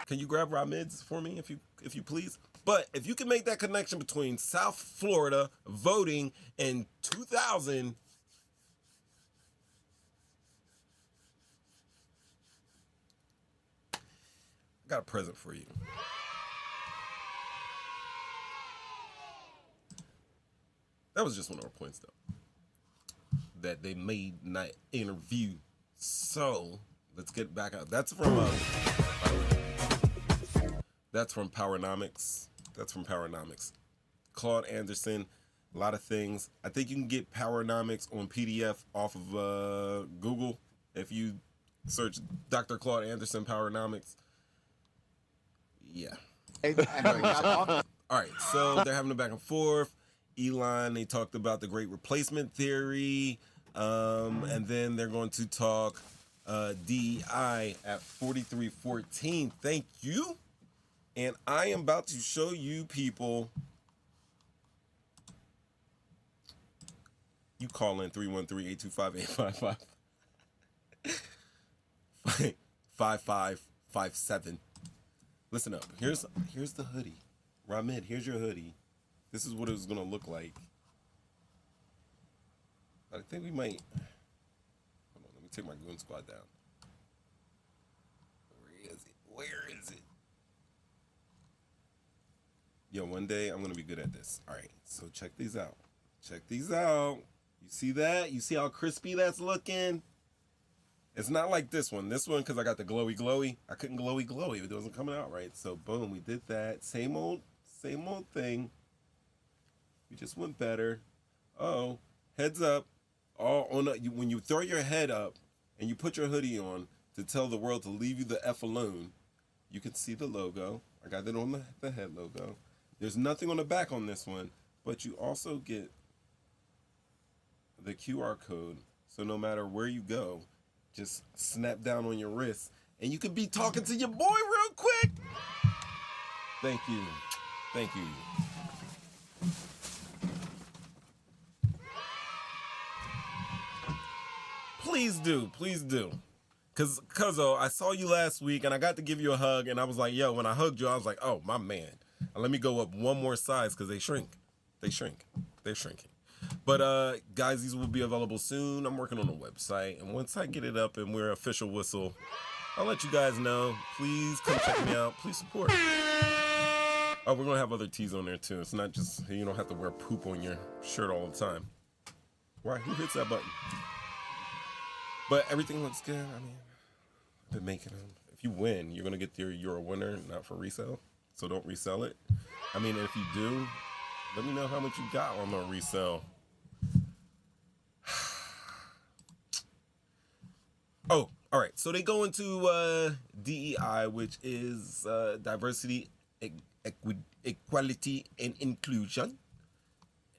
Can you grab Ramid's for me if you please? But if you can make that connection between South Florida voting and 2000, I got a present for you. That was just one of our points, though, that they made not interview. So let's get back out. That's from Powernomics. That's from Powernomics. Claude Anderson, a lot of things. I think you can get Powernomics on PDF off of Google if you search Dr. Claude Anderson Powernomics. Yeah. All right, so they're having a back and forth. Elon, they talked about the Great Replacement Theory, and then they're going to talk DEI at 4314. Thank you. And I am about to show you people. You call in 313-825-855. 5557. Listen up. Here's the hoodie. Ramid, here's your hoodie. This is what it was going to look like. I think we might... Hold on, let me take my GoonSquad down. Where is it? Yo, one day I'm going to be good at this. All right, so check these out. You see that? You see how crispy that's looking? It's not like this one. This one, because I got the glowy. I couldn't glowy. It wasn't coming out right. So, boom, we did that. Same old thing. We just went better. Oh, heads up. When you throw your head up and you put your hoodie on to tell the world to leave you the F alone, you can see the logo. I got it on the head logo. There's nothing on the back on this one, but you also get the QR code. So no matter where you go, just snap down on your wrist and you can be talking to your boy real quick. Thank you. Please do. Cause I saw you last week and I got to give you a hug and I was like, yo, when I hugged you, I was like, oh, my man. Let me go up one more size because they shrink. They're shrinking. But guys, these will be available soon. I'm working on a website, and once I get it up and we're official whistle, I'll let you guys know. Please come check me out. Please support. Oh, we're gonna have other tees on there too. It's not just, you don't have to wear poop on your shirt all the time. Why? Who hits that button? But everything looks good. I mean, I've been making them. If you win, you're gonna get you're a winner, not for resale. So don't resell it. I mean, if you do, let me know how much you got on the resale. Oh, all right. So they go into DEI, which is diversity, equality, and inclusion.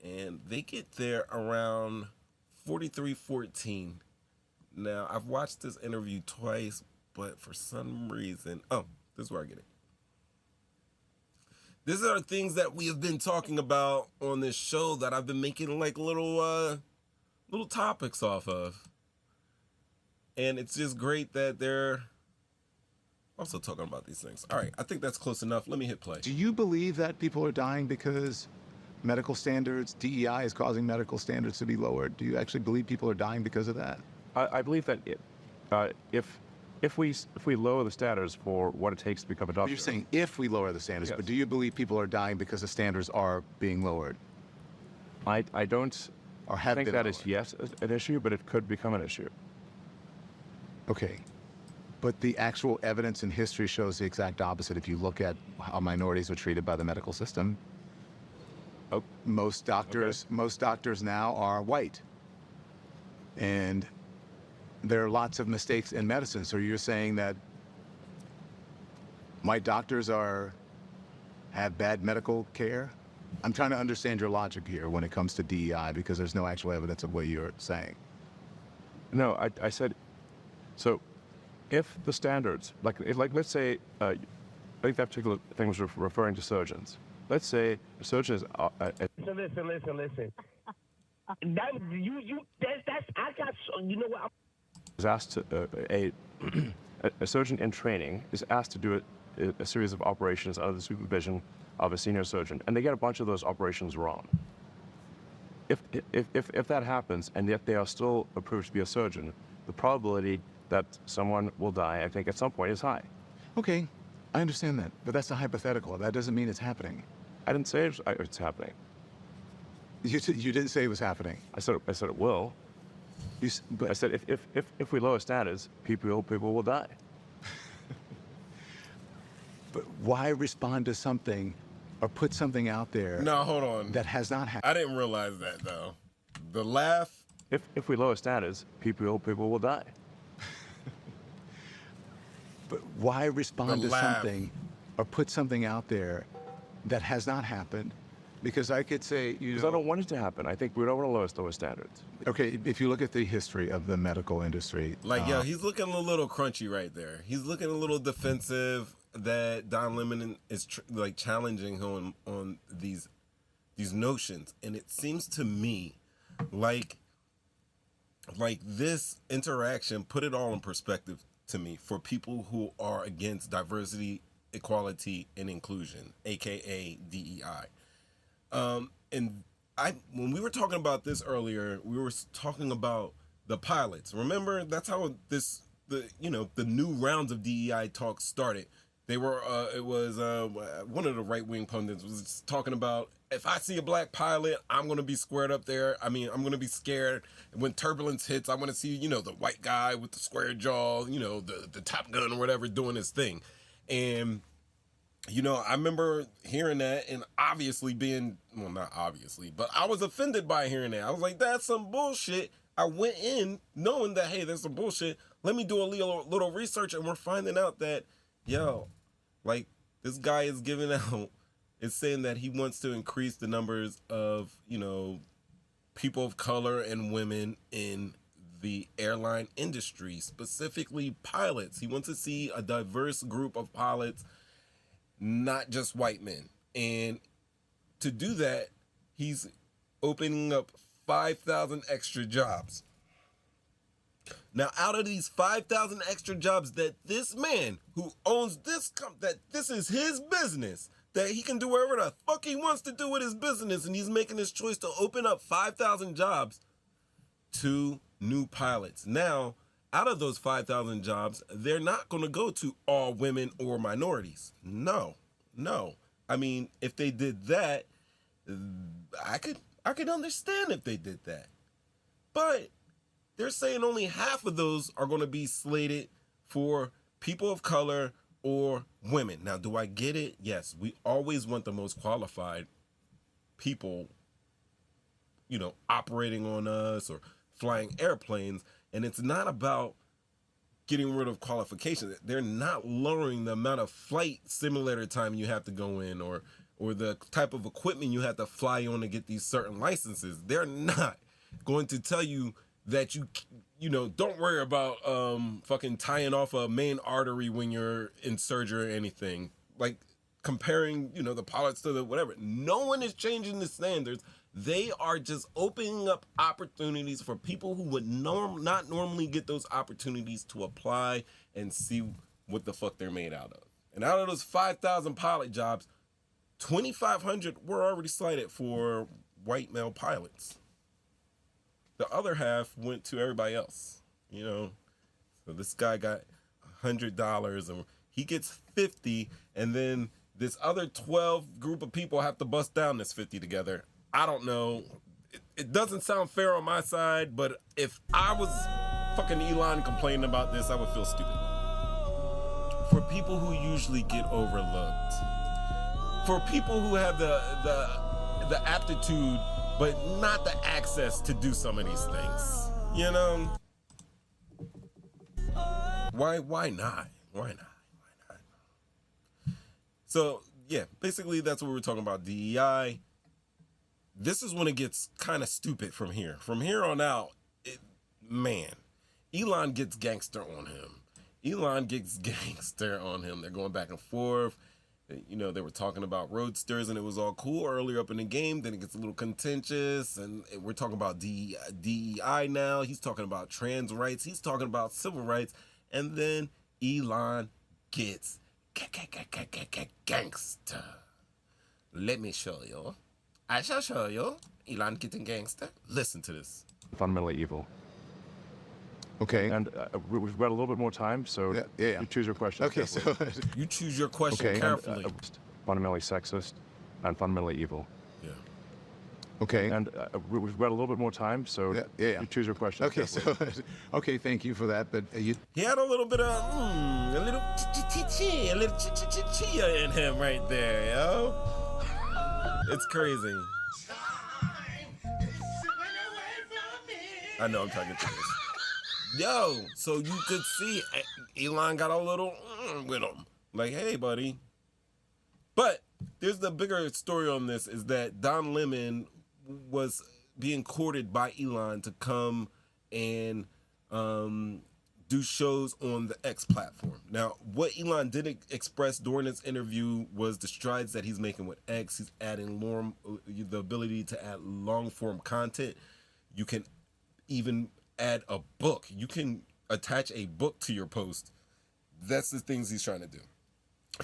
And they get there around 43:14. Now, I've watched this interview twice, but for some reason... Oh, this is where I get it. These are things that we have been talking about on this show that I've been making like little topics off of. And it's just great that they're also talking about these things. All right, I think that's close enough. Let me hit play. Do you believe that people are dying because medical standards, DEI is causing medical standards to be lowered? Do you actually believe people are dying because of that? I believe that if we lower the standards for what it takes to become a doctor. You're saying if we lower the standards, yes. But do you believe people are dying because the standards are being lowered? I don't think that is yet an issue, but it could become an issue. Okay. But the actual evidence in history shows the exact opposite. If you look at how minorities are treated by the medical system, most doctors now are white. And there are lots of mistakes in medicine. So you're saying that white doctors have bad medical care? I'm trying to understand your logic here when it comes to DEI, because there's no actual evidence of what you're saying. No, I said, so if the standards, like let's say, I think that particular thing was referring to surgeons. Let's say a surgeon is... Listen. Is asked to, a surgeon in training is asked to do a series of operations under the supervision of a senior surgeon, and they get a bunch of those operations wrong. If that happens, and yet they are still approved to be a surgeon, the probability that someone will die, I think, at some point is high. Okay, I understand that, but that's a hypothetical. That doesn't mean it's happening. I didn't say it's happening. You didn't say it was happening. I said it will. I said if we lower standards, people will die. But why respond to something or put something out there? No, hold on. That has not happened. I didn't realize that though. The laugh. If we lower standards, people will die. But why respond to something or put something out there that has not happened? Because I could say, because I don't want it to happen. I think we don't want to lower standards. Okay, if you look at the history of the medical industry, yo, he's looking a little crunchy right there. He's looking a little defensive that Don Lemon is challenging him on these notions, and it seems to me like this interaction put it all in perspective to me for people who are against diversity, equality, and inclusion, aka DEI. And when we were talking about this earlier, we were talking about the pilots. Remember, that's how the new rounds of DEI talks started. They were, it was one of the right-wing pundits was talking about, if I see a black pilot, I'm going to be squared up there. I mean, I'm going to be scared. When turbulence hits, I want to see, the white guy with the square jaw, the Top Gun or whatever doing his thing. And I remember hearing that and obviously not obviously, but I was offended by hearing that. I was like, that's some bullshit. I went in knowing that, hey, there's some bullshit. Let me do a little research, and we're finding out that, this guy is giving out, is saying that he wants to increase the numbers of, people of color and women in the airline industry, specifically pilots. He wants to see a diverse group of pilots, not just white men. And to do that, he's opening up 5,000 extra jobs. Now, out of these 5,000 extra jobs that this man who owns this is his business, that he can do whatever the fuck he wants to do with his business, and he's making this choice to open up 5,000 jobs to new pilots. Now, out of those 5,000 jobs, they're not going to go to all women or minorities. No. I mean, if they did that, I could understand if they did that. But they're saying only half of those are going to be slated for people of color or women. Now, do I get it? Yes, we always want the most qualified people, you know, operating on us or flying airplanes. And it's not about getting rid of qualifications. They're not lowering the amount of flight simulator time you have to go in or the type of equipment you have to fly on to get these certain licenses. They're not going to tell you that you know, don't worry about fucking tying off a main artery when you're in surgery or anything. Like comparing, you know, the pilots to the whatever. No one is changing the standards. They are just opening up opportunities for people who would not normally get those opportunities to apply and see what the fuck they're made out of. And out of those 5,000 pilot jobs, 2,500 were already slated for white male pilots. The other half went to everybody else, you know. So this guy got $100 and he gets 50, and then this other 12 group of people have to bust down this 50 together. I don't know. It doesn't sound fair on my side, but if I was fucking Elon complaining about this, I would feel stupid. For people who usually get overlooked, for people who have the aptitude but not the access to do some of these things, you know? Why not? Why not? So, yeah, basically that's what we're talking about, DEI. This is when it gets kind of stupid from here. From here on out, Elon gets gangster on him. They're going back and forth. You know, they were talking about roadsters and it was all cool earlier up in the game. Then it gets a little contentious and we're talking about DEI now. He's talking about trans rights. He's talking about civil rights. And then Elon gets gangster. Let me show you. I shall show you. Elon getting gangster. Listen to this. Fundamentally evil. Okay. And we've got a little bit more time, so yeah. you choose your question. Okay, carefully. so you choose your question carefully. Fundamentally sexist and fundamentally evil. Yeah. Okay. And we've got a little bit more time, so you choose your question. Okay, carefully. so okay, thank you for that. But he had a little bit of a little chia in him right there, yo. It's crazy. I know I'm trying to get to this. Yo, so you could see Elon got a little with him. Like, hey, buddy. But there's the bigger story on this is that Don Lemon was being courted by Elon to come and do shows on the X platform. Now, what Elon did express during this interview was the strides that he's making with X. He's adding the ability to add long-form content. You can even add a book. You can attach a book to your post. That's the things he's trying to do.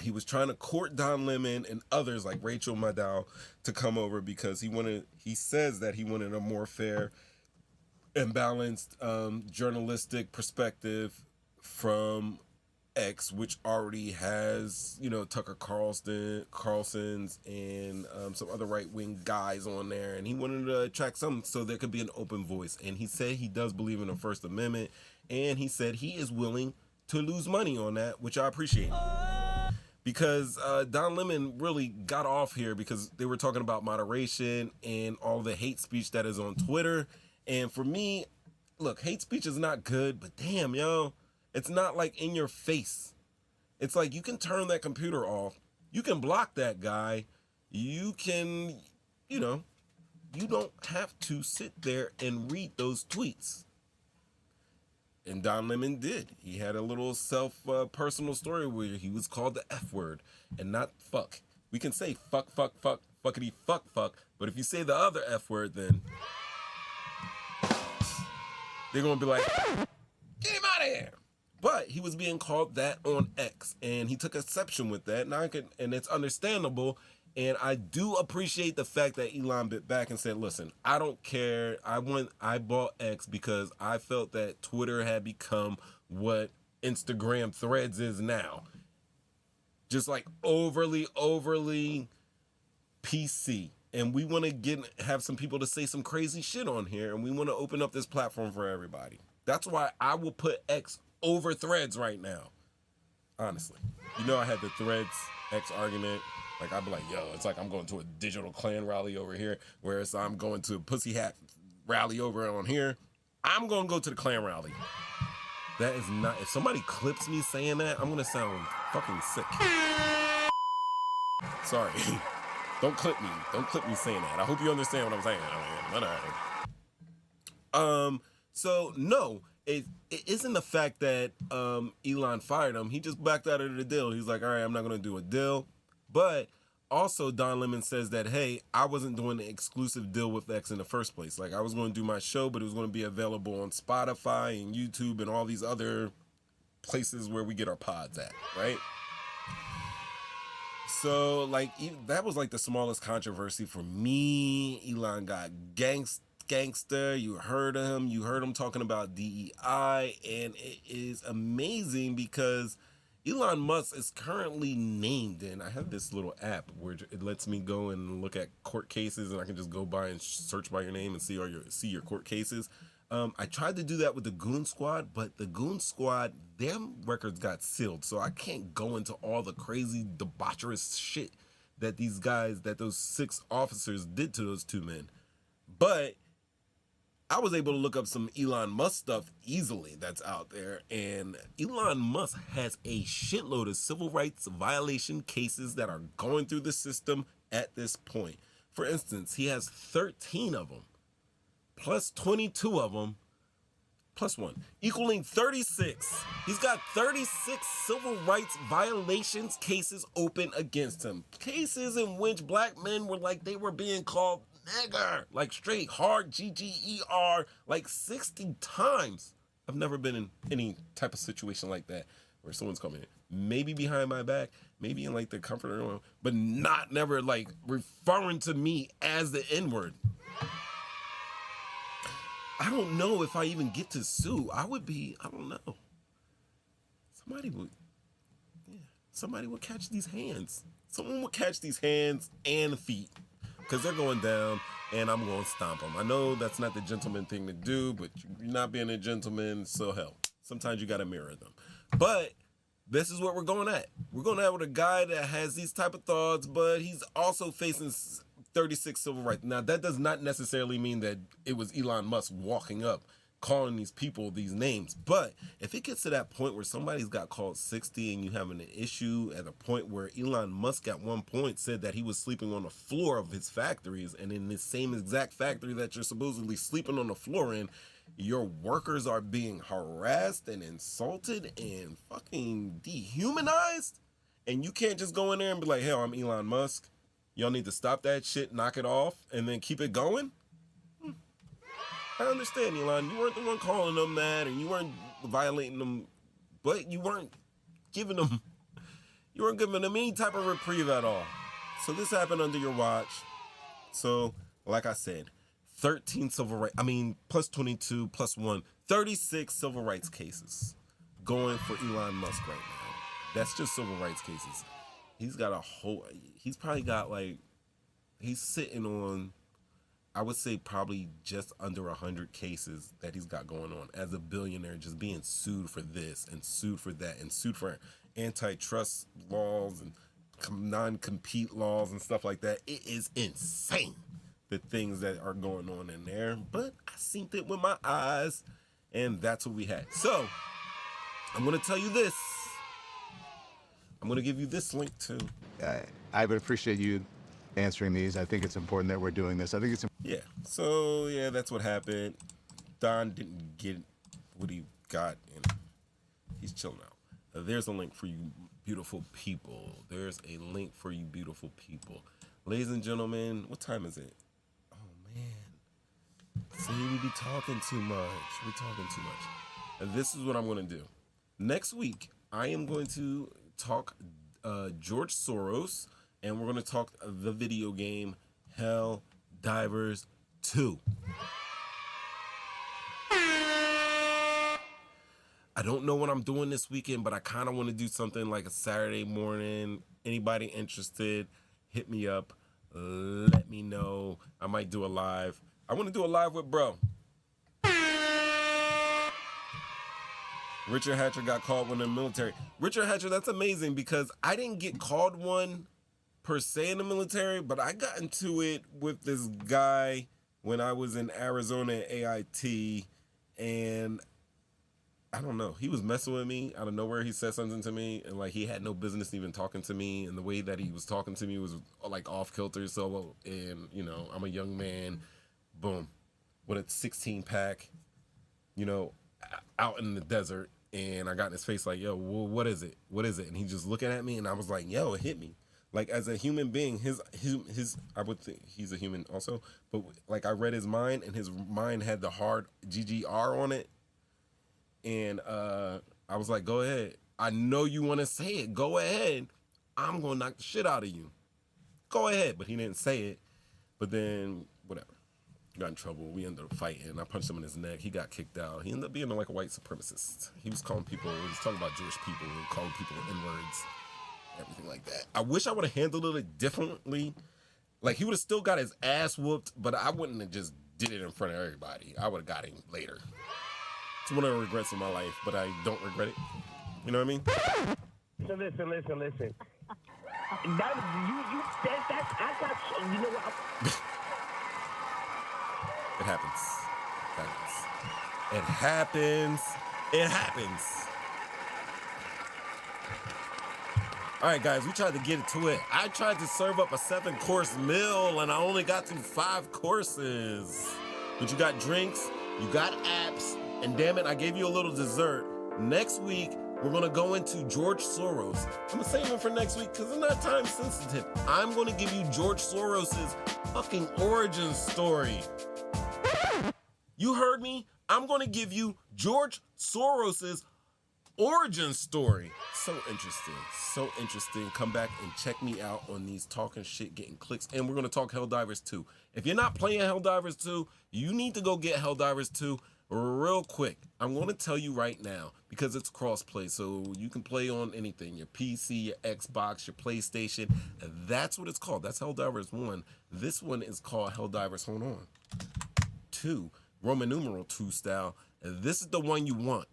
He was trying to court Don Lemon and others like Rachel Maddow to come over because he says that he wanted a more fair and balanced journalistic perspective from X, which already has, you know, Tucker Carlson's and some other right-wing guys on there, and he wanted to attract some so there could be an open voice. And he said he does believe in the First Amendment, and he said he is willing to lose money on that, which I appreciate. Because Don Lemon really got off here because they were talking about moderation and all the hate speech that is on Twitter. And for me, look, hate speech is not good, but damn, yo, it's not like in your face. It's like you can turn that computer off. You can block that guy. You can, you know, you don't have to sit there and read those tweets. And Don Lemon did. He had a little personal story where he was called the F word and not fuck. We can say fuck, fuckity, fuck, but if you say the other F word, then they're going to be like, get him out of here. But he was being called that on X, and he took exception with that, and it's understandable. And I do appreciate the fact that Elon bit back and said, listen, I don't care. I bought X because I felt that Twitter had become what Instagram Threads is now. Just like overly PC. And we want to have some people to say some crazy shit on here, and we want to open up this platform for everybody. That's why I will put X over Threads right now. Honestly. You know, I had the Threads X argument. Like, I'd be like, yo, it's like I'm going to a digital Klan rally over here, whereas I'm going to a pussy hat rally over on here. I'm going to go to the Klan rally. That is not, if somebody clips me saying that, I'm going to sound fucking sick. Sorry. Don't clip me. Don't clip me saying that. I hope you understand what I'm saying. So, no, it isn't the fact that Elon fired him. He just backed out of the deal. He's like, all right, I'm not going to do a deal. But also Don Lemon says that, hey, I wasn't doing the exclusive deal with X in the first place. Like, I was going to do my show, but it was going to be available on Spotify and YouTube and all these other places where we get our pods at, right? So, like, that was like the smallest controversy for me. Elon got gangster. You heard him talking about DEI, and it is amazing because Elon Musk is currently named, and I have this little app where it lets me go and look at court cases, and I can just go by and search by your name and see your court cases. I tried to do that with the GoonSquad, but the GoonSquad, them records got sealed, so I can't go into all the crazy debaucherous shit that those 6 officers did to those 2 men. But I was able to look up some Elon Musk stuff easily that's out there, and Elon Musk has a shitload of civil rights violation cases that are going through the system at this point. For instance, he has 13 of them, plus 22 of them, plus 1, equaling 36. He's got 36 civil rights violations cases open against him. Cases in which black men were like, they were being called nigger, like straight hard GGER, like 60 times. I've never been in any type of situation like that where someone's coming in, maybe behind my back, maybe in like the comfort room, but never like referring to me as the N-word. I don't know if I even get to sue. I don't know. Somebody would catch these hands. Someone would catch these hands and feet, because they're going down, and I'm going to stomp them. I know that's not the gentleman thing to do, but you're not being a gentleman, so hell. Sometimes you got to mirror them. But this is what we're going at. We're going at with a guy that has these type of thoughts, but he's also facing 36 civil rights. Now, that does not necessarily mean that it was Elon Musk walking up, calling these people these names. But if it gets to that point where somebody's got called 60 and you having an issue at a point where Elon Musk at one point said that he was sleeping on the floor of his factories, and in this same exact factory that you're supposedly sleeping on the floor in, your workers are being harassed and insulted and fucking dehumanized, and you can't just go in there and be like, hell, I'm Elon Musk. Y'all need to stop that shit, knock it off, and then keep it going? I understand, Elon. You weren't the one calling them that, and you weren't violating them, but you weren't giving them any type of reprieve at all. So this happened under your watch. So, like I said, 13 civil rights, plus 22, plus 1, 36 civil rights cases going for Elon Musk right now. That's just civil rights cases. He's probably got he's sitting on, I would say probably just under 100 cases that he's got going on as a billionaire, just being sued for this and sued for that and sued for antitrust laws and non-compete laws and stuff like that. It is insane, the things that are going on in there, but I seen it with my eyes, and that's what we had. So I'm going to tell you this. I'm going to give you this link too. I would appreciate you answering these. I think it's important that we're doing this. I think it's yeah. So yeah, that's what happened. Don didn't get what he got, and he's chilling out. There's a link for you, beautiful people. There's a link for you, beautiful people. Ladies and gentlemen, what time is it? Oh man, see, we be talking too much. We're talking too much. And this is what I'm gonna do. next week, I am going to talk George Soros, and we're going to talk the video game HELLDIVERS II. I don't know what I'm doing this weekend, but I kind of want to do something like a Saturday morning. Anybody interested, hit me up. Let me know. I might do a live. I want to do a live with bro. Richard Hatcher got called one in the military. Richard Hatcher, that's amazing because I didn't get called one per se in the military, but I got into it with this guy when I was in Arizona at AIT, and I don't know. He was messing with me out of nowhere. He said something to me, and like he had no business even talking to me, and the way that he was talking to me was like off kilter. So, and you know, I'm a young man, boom, with a 16-pack, you know, out in the desert, and I got in his face like, yo, well, what is it? What is it? And he just looking at me, and I was like, yo, it hit me. Like as a human being, his I would think he's a human also, but like I read his mind, and his mind had the hard GGR on it. And I was like, go ahead. I know you want to say it. Go ahead. I'm going to knock the shit out of you. Go ahead. But he didn't say it. But then, whatever. Got in trouble. We ended up fighting. I punched him in his neck. He got kicked out. He ended up being like a white supremacist. He was calling people, he was talking about Jewish people, calling people N-words, everything like that. I wish I would have handled it differently. Like, he would have still got his ass whooped, but I wouldn't have just did it in front of everybody. I would have got him later. It's one of the regrets of my life, but I don't regret it. You know what I mean? So listen. That, I got you know what? It happens. It happens. All right, guys, we tried to get to it. I tried to serve up a 7-course meal, and I only got through 5 courses. But you got drinks, you got apps, and damn it, I gave you a little dessert. Next week, we're going to go into George Soros. I'm going to save him for next week because it's not time sensitive. I'm going to give you George Soros's fucking origin story. You heard me? I'm going to give you George Soros's origin story. So interesting. Come back and check me out on these talking shit, getting clicks, and we're going to talk HELLDIVERS 2. If you're not playing HELLDIVERS 2, you need to go get HELLDIVERS 2 real quick. I'm going to tell you right now because it's cross-play, so you can play on anything, your PC, your Xbox, your PlayStation. That's what it's called. That's HELLDIVERS 1. This one is called HELLDIVERS, hold on, 2, Roman numeral 2 style. And this is the one you want.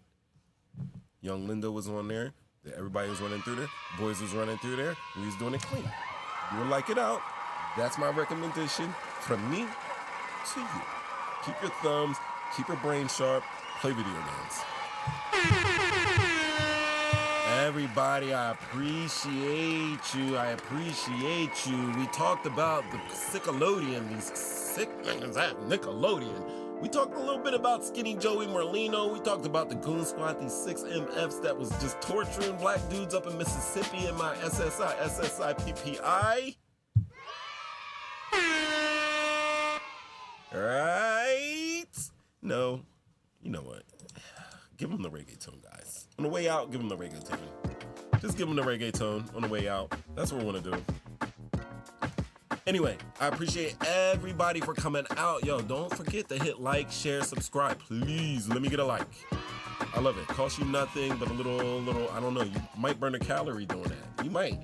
Young Linda was on there. Everybody was running through there. Boys was running through there. We was doing it clean. You will like it out. That's my recommendation from me to you. Keep your thumbs, keep your brain sharp, play video games. Everybody, I appreciate you. We talked about the Nickelodeon, these sick niggas at Nickelodeon. We talked a little bit about Skinny Joey Merlino. We talked about the GoonSquad, these 6 MFs that was just torturing black dudes up in Mississippi in my SSI PPI. Right? No. You know what? Give them the reggaeton, guys. On the way out, give them the reggaeton. Just give them the reggaeton on the way out. That's what we want to do. Anyway, I appreciate everybody for coming out. Yo, don't forget to hit like, share, subscribe. Please, let me get a like. I love it. Costs you nothing but a little, I don't know. You might burn a calorie doing that. You might.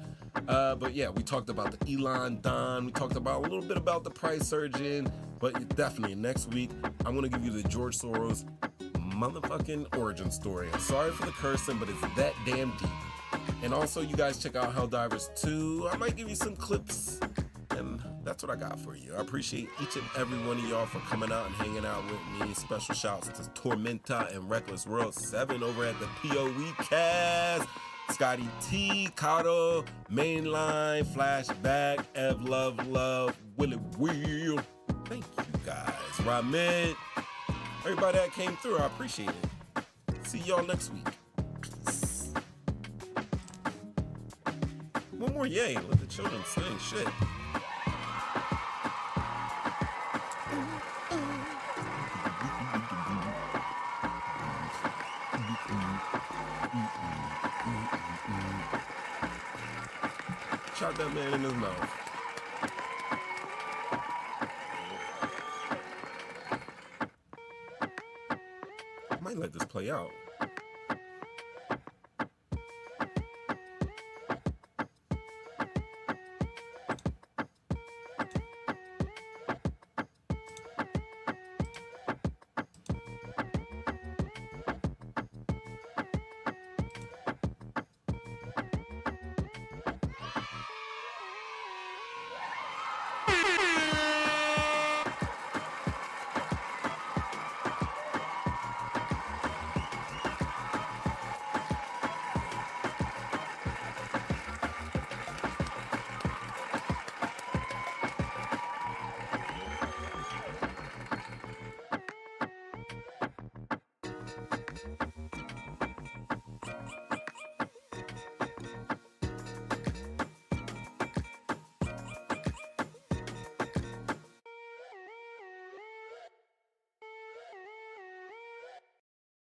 But yeah, we talked about the Elon Don. We talked about a little bit about the price surgeon. But definitely next week, I'm going to give you the George Soros motherfucking origin story. I'm sorry for the cursing, but it's that damn deep. And also, you guys check out HELLDIVERS 2. I might give you some clips. And that's what I got for you. I appreciate each and every one of y'all for coming out and hanging out with me. Special shouts to Tormenta and Reckless World 7 over at the POE Cast. Scotty T, Kato, Mainline, Flashback, Ev Love, Willie Wheel. Thank you guys. Ramid, everybody that came through, I appreciate it. See y'all next week. Peace. One more yay. Let the children sing shit. shot that man in his mouth. I might let this play out.